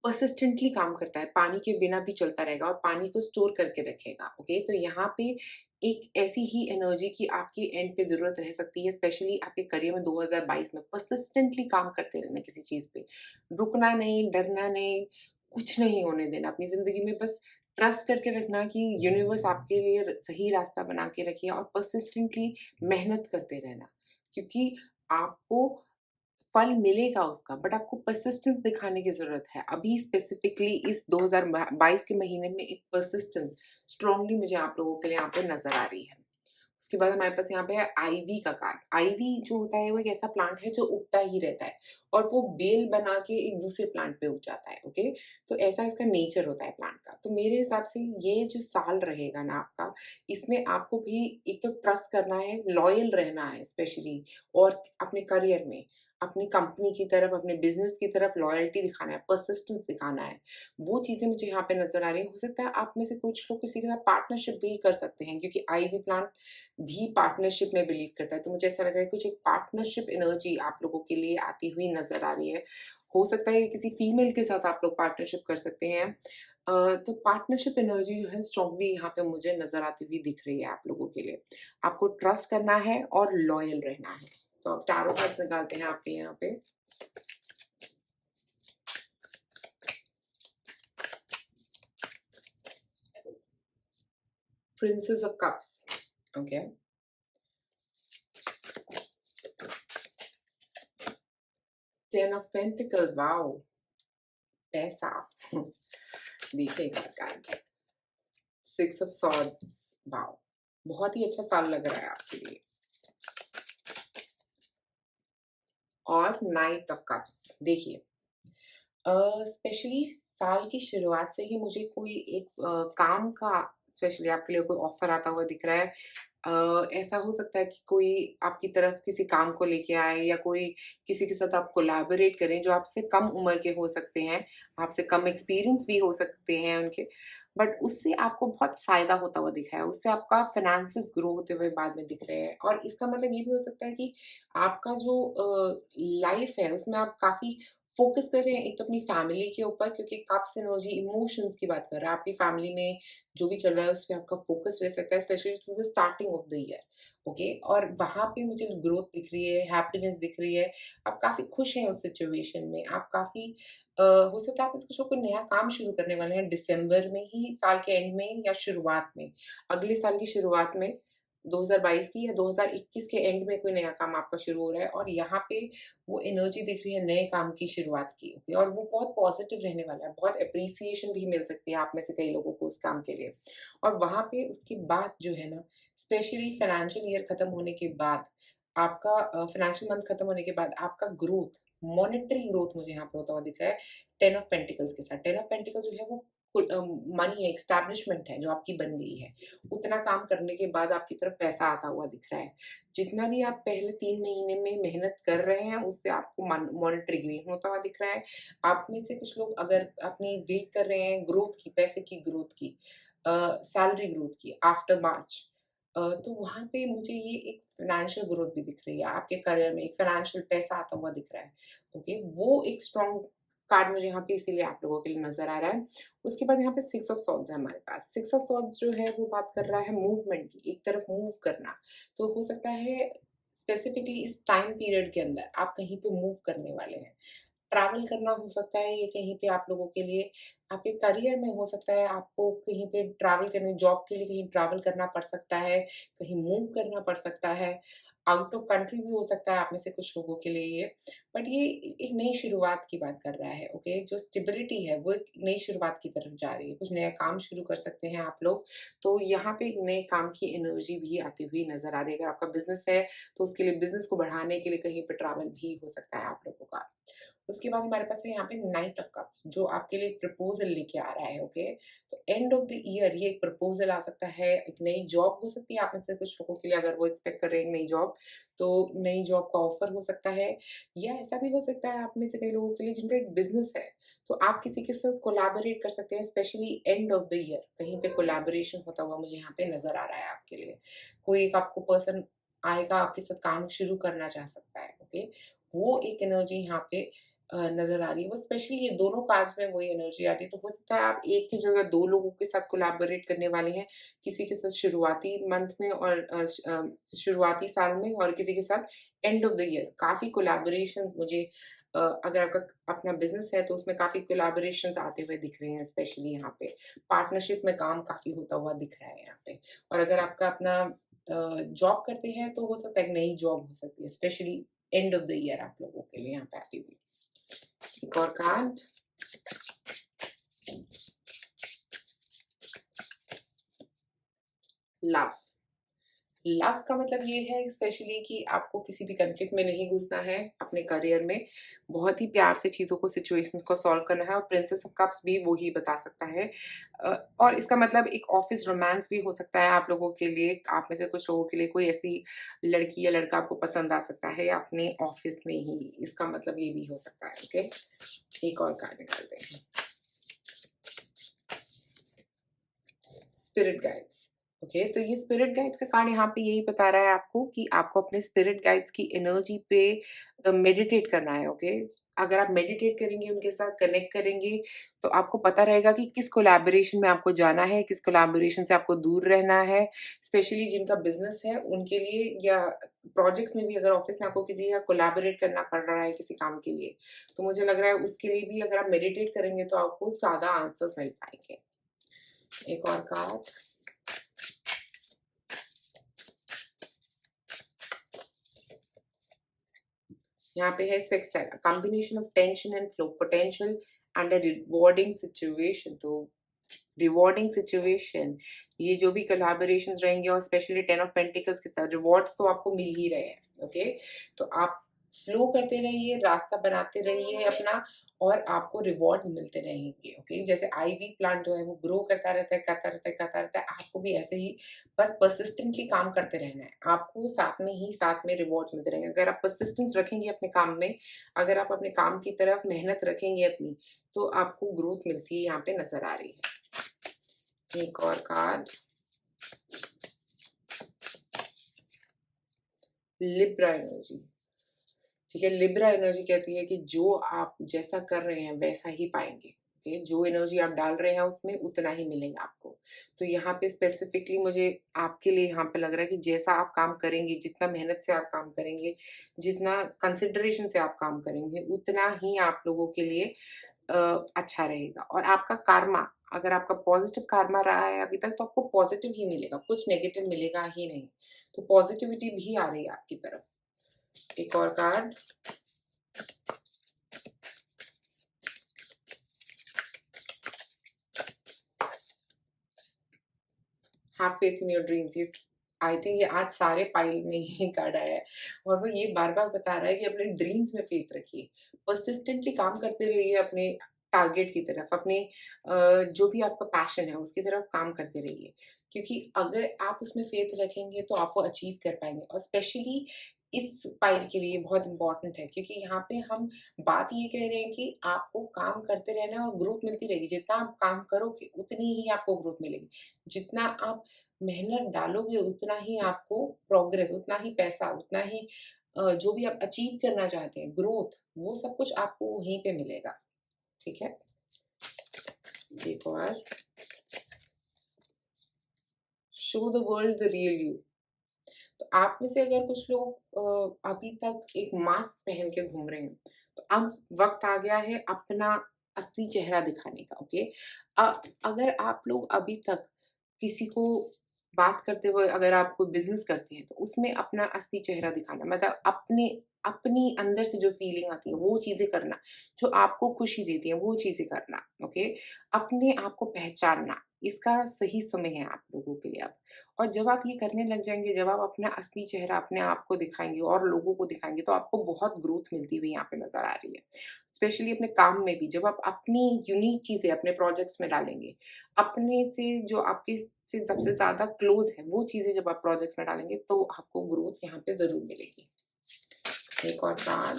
पर्सिस्टेंटली काम करता है, पानी के बिना भी चलता रहेगा और पानी को स्टोर करके रखेगा, ओके? तो यहाँ पे एक ऐसी ही एनर्जी की आपके एंड पे ज़रूरत रह सकती है, स्पेशली आपके करियर में 2022 में पर्सिस्टेंटली काम करते रहना किसी चीज़ पे। रुकना नहीं, डरना नहीं, कुछ नहीं होने देना अपनी ज़िंदगी में। बस ट्रस्ट करके रखना कि यूनिवर्स आपके लिए सही रास्ता बना के रखे और पर्सिस्टेंटली मेहनत करते रहना, क्योंकि आपको फल मिलेगा उसका, बट आपको परसिस्टेंस दिखाने की ज़रूरत है। अभी स्पेसिफिकली इस 2022 के महीने में एक परसिस्टेंस स्ट्रांगली मुझे आप लोगों के लिए यहाँ पे नज़र आ रही है। उसके बाद हमारे पास यहाँ पे है आइवी का कार्ड। आइवी जो होता है वो एक ऐसा प्लांट है जो उगता ही रहता है और वो बेल बना के एक दूसरे प्लांट पे उग जाता है, ओके? तो ऐसा इसका नेचर होता है प्लांट का। तो मेरे हिसाब से ये जो साल रहेगा ना आपका, इसमें आपको भी एक तो ट्रस्ट करना है, लॉयल रहना है स्पेशली, और अपने करियर में, अपनी कंपनी की तरफ, अपने बिज़नेस की तरफ लॉयल्टी दिखाना है, पर्सिस्टेंस दिखाना है। वो चीज़ें मुझे यहाँ पे नज़र आ रही हैं। हो सकता है आप में से कुछ लोग किसी के साथ पार्टनरशिप भी कर सकते हैं क्योंकि आइवी प्लांट भी पार्टनरशिप में बिलीव करता है। तो मुझे ऐसा लग रहा है कुछ एक पार्टनरशिप एनर्जी आप लोगों के लिए आती हुई नज़र आ रही है। हो सकता है कि किसी फीमेल के साथ आप लोग पार्टनरशिप कर सकते हैं। तो पार्टनरशिप एनर्जी जो है स्ट्रांगली यहाँ पे मुझे नज़र आती हुई दिख रही है आप लोगों के लिए। आपको ट्रस्ट करना है और लॉयल रहना है। तो अब टैरो कार्ड्स निकालते हैं आपके यहाँ पे। Princess of cups, okay? 10 of pentacles, wow! पैसा। देखिए एक कार्ड। 6 of swords, wow! बहुत ही अच्छा साल लग रहा है आपके लिए। और नाइट ऑफ कप्स, देखिए स्पेशली साल की शुरुआत से ही मुझे कोई एक काम का स्पेशली आपके लिए कोई ऑफर आता हुआ दिख रहा है। ऐसा हो सकता है कि कोई आपकी तरफ किसी काम को लेके आए या कोई किसी के साथ आप कोलैबोरेट करें जो आपसे कम उम्र के हो सकते हैं, आपसे कम एक्सपीरियंस भी हो सकते हैं उनके, बट उससे आपको बहुत फ़ायदा होता हुआ दिख रहा है, उससे आपका फाइनेंसेस ग्रो होते हुए बाद में दिख रहे हैं। और इसका मतलब ये भी हो सकता है कि आपका जो लाइफ़ है उसमें आप काफ़ी फ़ोकस कर रहे हैं एक तो अपनी फैमिली के ऊपर, क्योंकि कप्स एनर्जी इमोशंस की बात कर रहा है। आपकी फैमिली में जो भी चल रहा है उस पे आपका फ़ोकस रह सकता है, specially to the starting of the year, okay? और वहाँ पे मुझे ग्रोथ दिख रही है, हैप्पीनेस दिख रही है। आप काफ़ी खुश हैं उस सिचुएशन में। आप काफ़ी हो सकता है आप कुछ कोई नया काम शुरू करने वाले हैं दिसंबर में ही, साल के एंड में या शुरुआत में, अगले साल की शुरुआत में। 2022 की या 2021 के एंड में कोई नया काम आपका शुरू हो रहा है और यहाँ पे वो एनर्जी दिख रही है नए काम की शुरुआत की, ओके? और वो बहुत पॉजिटिव रहने वाला है, बहुत एप्रिसिएशन भी मिल सकती है आप में से कई लोगों को उस काम के लिए। और वहाँ पे उसके बाद जो है ना, स्पेशली फाइनेंशियल ईयर खत्म होने के बाद आपका फाइनेंशियल मंथ खत्म होने के बाद आपका ग्रोथ, मॉनेटरी ग्रोथ मुझे यहाँ पे होता हुआ दिख रहा है 10 ऑफ पेंटिकल्स के साथ। 10 ऑफ पेंटिकल्स जो है वो मनी है, एस्टैब्लिशमेंट है जो आपकी बन गई है। उतना काम करने के बाद आपकी तरफ पैसा आता हुआ दिख रहा है। जितना भी आप पहले 3 महीने में मेहनत कर रहे हैं, उससे आपको मॉनेटरी गेन होता हुआ दिख रहा है। आप में से कुछ लोग अगर अपनी वेट कर रहे हैं ग्रोथ की, पैसे की ग्रोथ की, सैलरी ग्रोथ की आफ्टर मार्च, तो वहाँ पे मुझे ये एक फाइनेंशियल ग्रोथ भी दिख रही है। आपके करियर में एक फाइनेंशियल पैसा आता हुआ दिख रहा है। ओके, वो एक स्ट्रॉन्ग कार्ड मुझे यहाँ पे इसीलिए आप लोगों के लिए नज़र आ रहा है। उसके बाद यहाँ पे 6 ऑफ सॉर्ड्स है हमारे पास। 6 ऑफ सॉर्ड्स जो है वो बात कर रहा है मूवमेंट की, एक तरफ मूव करना। तो हो सकता है स्पेसिफिकली इस टाइम पीरियड के अंदर आप कहीं पे मूव करने वाले हैं। ट्रैवल करना हो सकता है ये कहीं पे आप लोगों के लिए, आपके करियर में हो सकता है आपको कहीं पे ट्रैवल करने, जॉब के लिए कहीं ट्रैवल करना पड़ सकता है, कहीं मूव करना पड़ सकता है, आउट ऑफ कंट्री भी हो सकता है आप में से कुछ लोगों के लिए ये। बट ये एक नई शुरुआत की बात कर रहा है, ओके? जो स्टेबिलिटी है वो एक नई शुरुआत की तरफ जा रही है, कुछ नया काम शुरू कर सकते हैं आप लोग। तो यहाँ पे एक नए काम की एनर्जी भी आती हुई नज़र आ रही है। अगर आपका बिज़नेस है, तो उसके लिए बिज़नेस को बढ़ाने के लिए कहीं पे ट्रैवल भी हो सकता है आप लोगों का। उसके बाद हमारे पास है यहाँ पे नाइट ऑफ कप्स जो आपके लिए प्रपोजल लेके आ रहा है, ओके? तो एंड ऑफ द ईयर ये एक प्रपोजल आ सकता है, एक नई जॉब हो सकती है आप में से कुछ लोगों के लिए, अगर वो एक्सपेक्ट कर रहे हैं नई जॉब, तो नई जॉब का ऑफर हो सकता है। या ऐसा भी हो सकता है आप में से कई लोगों के लिए जिनका एक बिजनेस है, तो आप किसी के साथ कोलैबोरेट कर सकते हैं, specially end of the year कहीं पे कोलैबोरेशन होता हुआ मुझे यहाँ पे नजर आ रहा है आपके लिए। कोई एक आपको पर्सन आएगा, आपके साथ काम शुरू करना चाह सकता है, ओके? वो एक एनर्जी यहाँ पे नज़र आ रही है। वो स्पेशली ये दोनों कार्ड्स में वही एनर्जी आ रही है। तो हो सकता है आप एक की जगह 2 लोगों के साथ कोलैबोरेट करने वाले हैं। किसी के साथ शुरुआती मंथ में और शुरुआती साल में, और किसी के साथ एंड ऑफ द ईयर। काफ़ी कोलैबोरेशंस मुझे अगर आपका अपना बिज़नेस है तो उसमें काफ़ी कोलैबोरेशंस आते हुए दिख रहे हैं, स्पेशली यहाँ पे। पार्टनरशिप में काम काफ़ी होता हुआ दिख रहा है यहाँ पे। और अगर आपका अपना जॉब करते हैं तो हो सकता है एक नई जॉब हो सकती है, specially end of the year आप लोगों के लिए यहाँ पे आती हुई। एक और कार्ड, लव। लव का मतलब ये है स्पेशली कि आपको किसी भी कॉन्फ्लिक्ट में नहीं घुसना है अपने करियर में। बहुत ही प्यार से चीज़ों को, सिचुएशंस को सॉल्व करना है, और प्रिंसेस ऑफ कप्स भी वो ही बता सकता है। और इसका मतलब एक ऑफिस रोमांस भी हो सकता है आप लोगों के लिए। आप में से कुछ लोगों के लिए कोई ऐसी लड़की या लड़का आपको पसंद आ सकता है अपने ऑफिस में ही। इसका मतलब ये भी हो सकता है, ओके? एक और कार्ड निकालते हैं। Spirit guides, okay? तो ये स्पिरिट गाइड्स का कार्ड यहाँ पे यही बता रहा है आपको कि आपको अपने स्पिरिट गाइड्स की एनर्जी पे मेडिटेट करना है, ओके? अगर आप मेडिटेट करेंगे, उनके साथ कनेक्ट करेंगे, तो आपको पता रहेगा कि किस कोलैबोरेशन में आपको जाना है, किस कोलैबोरेशन से आपको दूर रहना है। स्पेशली जिनका बिज़नेस है उनके लिए, या प्रोजेक्ट्स में भी अगर ऑफ़िस में आपको किसी का कोलैबोरेट करना पड़ रहा है किसी काम के लिए, तो मुझे लग रहा है उसके लिए भी अगर आप मेडिटेट करेंगे तो आपको ज़्यादा आंसर्स मिल पाएँगे। एक और कार्ड, यहाँ पे है sextile, a combination of tension and flow, potential and a rewarding situation. तो रिवॉर्डिंग सिचुएशन, ये जो भी कोलैबोरेशंस रहेंगे और स्पेशली 10 ऑफ पेंटिकल्स के साथ रिवॉर्ड्स तो आपको मिल ही रहे हैं, ओके? तो आप फ्लो करते रहिए, रास्ता बनाते रहिए अपना, और आपको रिवॉर्ड मिलते रहेंगे, ओके? जैसे आईवी प्लांट जो है वो ग्रो करता रहता है, करता रहता है, करता रहता है, आपको भी ऐसे ही बस परसिस्टेंटली काम करते रहना है। आपको साथ में रिवॉर्ड्स मिलते रहेंगे। अगर आप परसिस्टेंस रखेंगे अपने काम में, अगर आप अपने काम की तरफ मेहनत रखेंगे अपनी, तो आपको ग्रोथ मिलती है यहाँ पे नज़र आ रही है। एक और कार्ड, लिब्रा एनर्जी, ठीक है? लिब्रा एनर्जी कहती है कि जो आप जैसा कर रहे हैं वैसा ही पाएँगे, ओके? जो एनर्जी आप डाल रहे हैं उसमें उतना ही मिलेगा आपको। तो यहाँ पे स्पेसिफिकली मुझे आपके लिए यहाँ पे लग रहा है कि जैसा आप काम करेंगे, जितना मेहनत से आप काम करेंगे, जितना कंसिडरेशन से आप काम करेंगे, उतना ही आप लोगों के लिए अ, अच्छा रहेगा। और आपका कार्मा, अगर आपका पॉजिटिव कार्मा रहा है अभी तक, तो आपको पॉजिटिव ही मिलेगा, कुछ नेगेटिव मिलेगा ही नहीं। तो पॉजिटिविटी भी आ रही है आपकी तरफ। एक और card. Have faith in your dreams. ये आई थिंक ये आज सारे पाइल में ही कार्ड आया है और वो ये बार बार बता रहा है कि अपने ड्रीम्स में फेथ रखिए, परसिस्टेंटली काम करते रहिए अपने टारगेट की तरफ, अपने जो भी आपका पैशन है उसकी तरफ काम करते रहिए, क्योंकि अगर आप उसमें फेथ रखेंगे तो आप वो अचीव कर पाएंगे। और स्पेशली इस पाइल के लिए बहुत इंपॉर्टेंट है, क्योंकि यहाँ पे हम बात ये कह रहे हैं कि आपको काम करते रहना है और ग्रोथ मिलती रहेगी। जितना आप काम करोगे उतनी ही आपको ग्रोथ मिलेगी, जितना आप मेहनत डालोगे उतना ही आपको प्रोग्रेस, उतना ही पैसा, उतना ही जो भी आप अचीव करना चाहते हैं, ग्रोथ, वो सब कुछ आपको वहीं पे मिलेगा। ठीक है, एक और। Show the world the real you. तो आप में से अगर कुछ लोग अभी तक एक मास्क पहन के घूम रहे हैं, तो अब वक्त आ गया है अपना असली चेहरा दिखाने का। ओके, अगर आप लोग अभी तक किसी को बात करते हुए, अगर आप कोई बिजनेस करते हैं तो उसमें अपना असली चेहरा दिखाना, मतलब अपने अपनी अंदर से जो फीलिंग आती है वो चीजें करना, जो आपको खुशी देती है वो चीजें करना। ओके, अपने आप को पहचानना, इसका सही समय है आप लोगों के लिए अब। और जब आप ये करने लग जाएँगे, जब आप अपना असली चेहरा अपने आप को दिखाएँगे और लोगों को दिखाएँगे, तो आपको बहुत ग्रोथ मिलती हुई यहाँ पे नज़र आ रही है। स्पेशली अपने काम में भी, जब आप अपनी यूनिक चीज़ें अपने प्रोजेक्ट्स में डालेंगे, अपने से जो आपके से सबसे ज़्यादा क्लोज़ है, वो चीज़ें जब आप प्रोजेक्ट्स में डालेंगे, तो आपको ग्रोथ यहाँ पे ज़रूर मिलेगी। एक और card.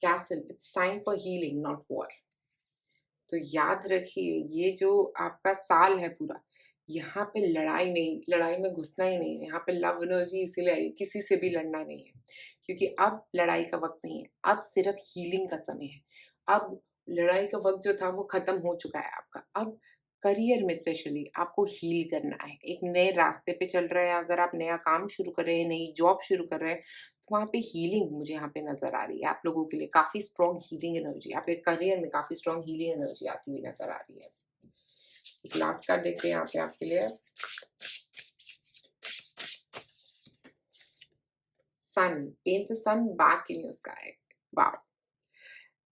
Castle, it's time for healing not war. तो याद रखिए, ये जो आपका साल है पूरा, यहाँ पे लड़ाई नहीं, लड़ाई में घुसना ही नहीं है। यहाँ पे लव एनर्जी इसीलिए आई, किसी से भी लड़ना नहीं है, क्योंकि अब लड़ाई का वक्त नहीं है, अब सिर्फ हीलिंग का समय है। अब लड़ाई का वक्त जो था वो खत्म हो चुका है आपका। अब करियर में स्पेशली आपको हील करना है, एक नए रास्ते पे चल रहे हैं। अगर आप नया काम शुरू कर रहे हैं, नई जॉब शुरू कर रहे हैं, तो वहाँ पे हीलिंग मुझे यहाँ पे नज़र आ रही है। आप लोगों के लिए काफ़ी स्ट्रॉन्ग हीलिंग एनर्जी, आपके करियर में काफ़ी स्ट्रॉन्ग हीलिंग एनर्जी आती हुई नज़र आ रही है। एक लास्ट कार्ड देखते हैं यहाँ पे आपके लिए। Sun, paint the sun back in your sky. Wow!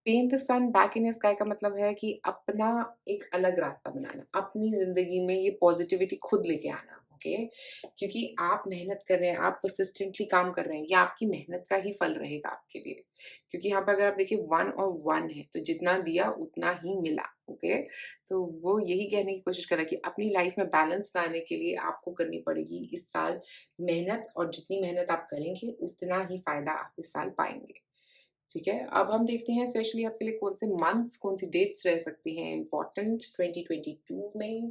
Paint the sun back in your sky का मतलब है कि अपना एक अलग रास्ता बनाना, अपनी ज़िंदगी में ये पॉज़िटिविटी खुद लेके आना। ओके? क्योंकि आप मेहनत कर रहे हैं, आप पर्सिस्टेंटली काम कर रहे हैं, ये आपकी मेहनत का ही फल रहेगा आपके लिए। क्योंकि यहाँ पे अगर आप देखिए 1 और 1 है, तो जितना दिया उतना ही मिला। ओके? तो वो यही कहने की कोशिश कर रहा है कि अपनी लाइफ़ में बैलेंस लाने के लिए आपको करनी पड़ेगी इस साल मेहनत, और जितनी मेहनत आप करेंगे उतना ही फ़ायदा आप इस साल पाएँगे। ठीक है, अब हम देखते हैं स्पेशली आपके लिए कौन से मंथ्स, कौन सी डेट्स रह सकती हैं इम्पोर्टेंट 2022 में।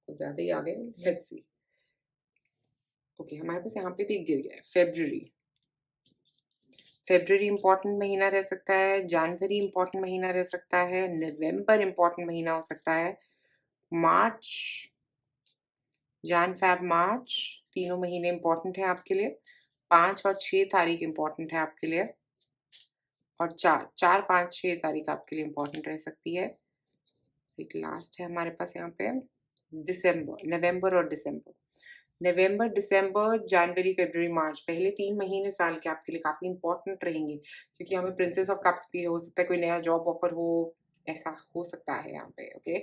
कुछ ज़्यादा ही आ गए, लेट्स सी। ओके, हमारे पास यहाँ पे भी गिर गया है फ़ेब्रुअरी। फ़ेब्रुअरी इम्पोर्टेंट महीना रह सकता है, जनवरी इम्पोर्टेंट महीना रह सकता है, नवंबर इम्पोर्टेंट महीना हो सकता है, मार्च, जैन, फ़ेब, मार्च, तीनों महीने इम्पोर्टेंट हैं आपके लिए। 5 और 6 तारीख इम्पोर्टेंट है आपके लिए, और 4, 5, 6 तारीख आपके लिए इम्पोर्टेंट रह सकती है। एक लास्ट है हमारे पास यहाँ पे दिसंबर, नवंबर और दिसंबर। नवंबर, दिसंबर, जनवरी, फ़रवरी, मार्च, पहले 3 महीने साल के आपके लिए काफ़ी इम्पोर्टेंट रहेंगे, क्योंकि हमें प्रिंसेस ऑफ कप्स भी हो सकता है, कोई नया जॉब ऑफर हो, ऐसा हो सकता है यहाँ पे। ओके,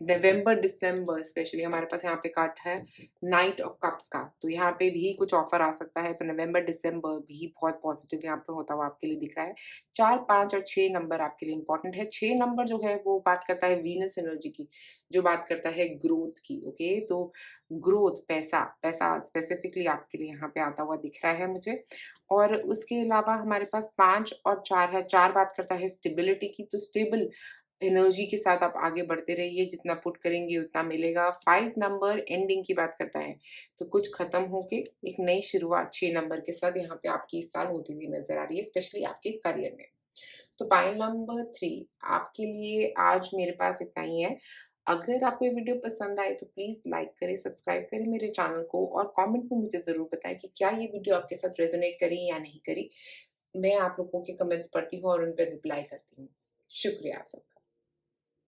नवंबर, दिसंबर स्पेशली हमारे पास यहाँ पे कार्ड है नाइट ऑफ कप्स का, तो यहाँ पे भी कुछ ऑफर आ सकता है। तो नवंबर, दिसंबर भी बहुत पॉजिटिव यहाँ पे होता हुआ आपके लिए दिख रहा है। 4, 5 और 6 नंबर आपके लिए इम्पोर्टेंट है। 6 नंबर जो है वो बात करता है वीनस एनर्जी की, जो बात करता है ग्रोथ की। ओके, तो ग्रोथ, पैसा, पैसा स्पेसिफिकली आपके लिए यहाँ पे आता हुआ दिख रहा है मुझे। और उसके अलावा हमारे पास 5 और 4 है। 4 बात करता है स्टेबिलिटी की, तो स्टेबल एनर्जी के साथ आप आगे बढ़ते रहिए, जितना पुट करेंगे उतना मिलेगा। 5 नंबर एंडिंग की बात करता है, तो कुछ खत्म होके एक नई शुरुआत 6 नंबर के साथ यहाँ पे आपकी इस साल होती हुई नज़र आ रही है, स्पेशली आपके करियर में। तो पाइल नंबर 3 आपके लिए आज मेरे पास इतना ही है। अगर आपको ये वीडियो पसंद आए तो प्लीज़ लाइक करें, सब्सक्राइब करें मेरे चैनल को और कमेंट में मुझे ज़रूर बताएँ कि क्या ये वीडियो आपके साथ रेज़ोनेट करी या नहीं करी। मैं आप लोगों के कमेंट्स पढ़ती हूँ और उन पे रिप्लाई करती हूँ। शुक्रिया आप सबका।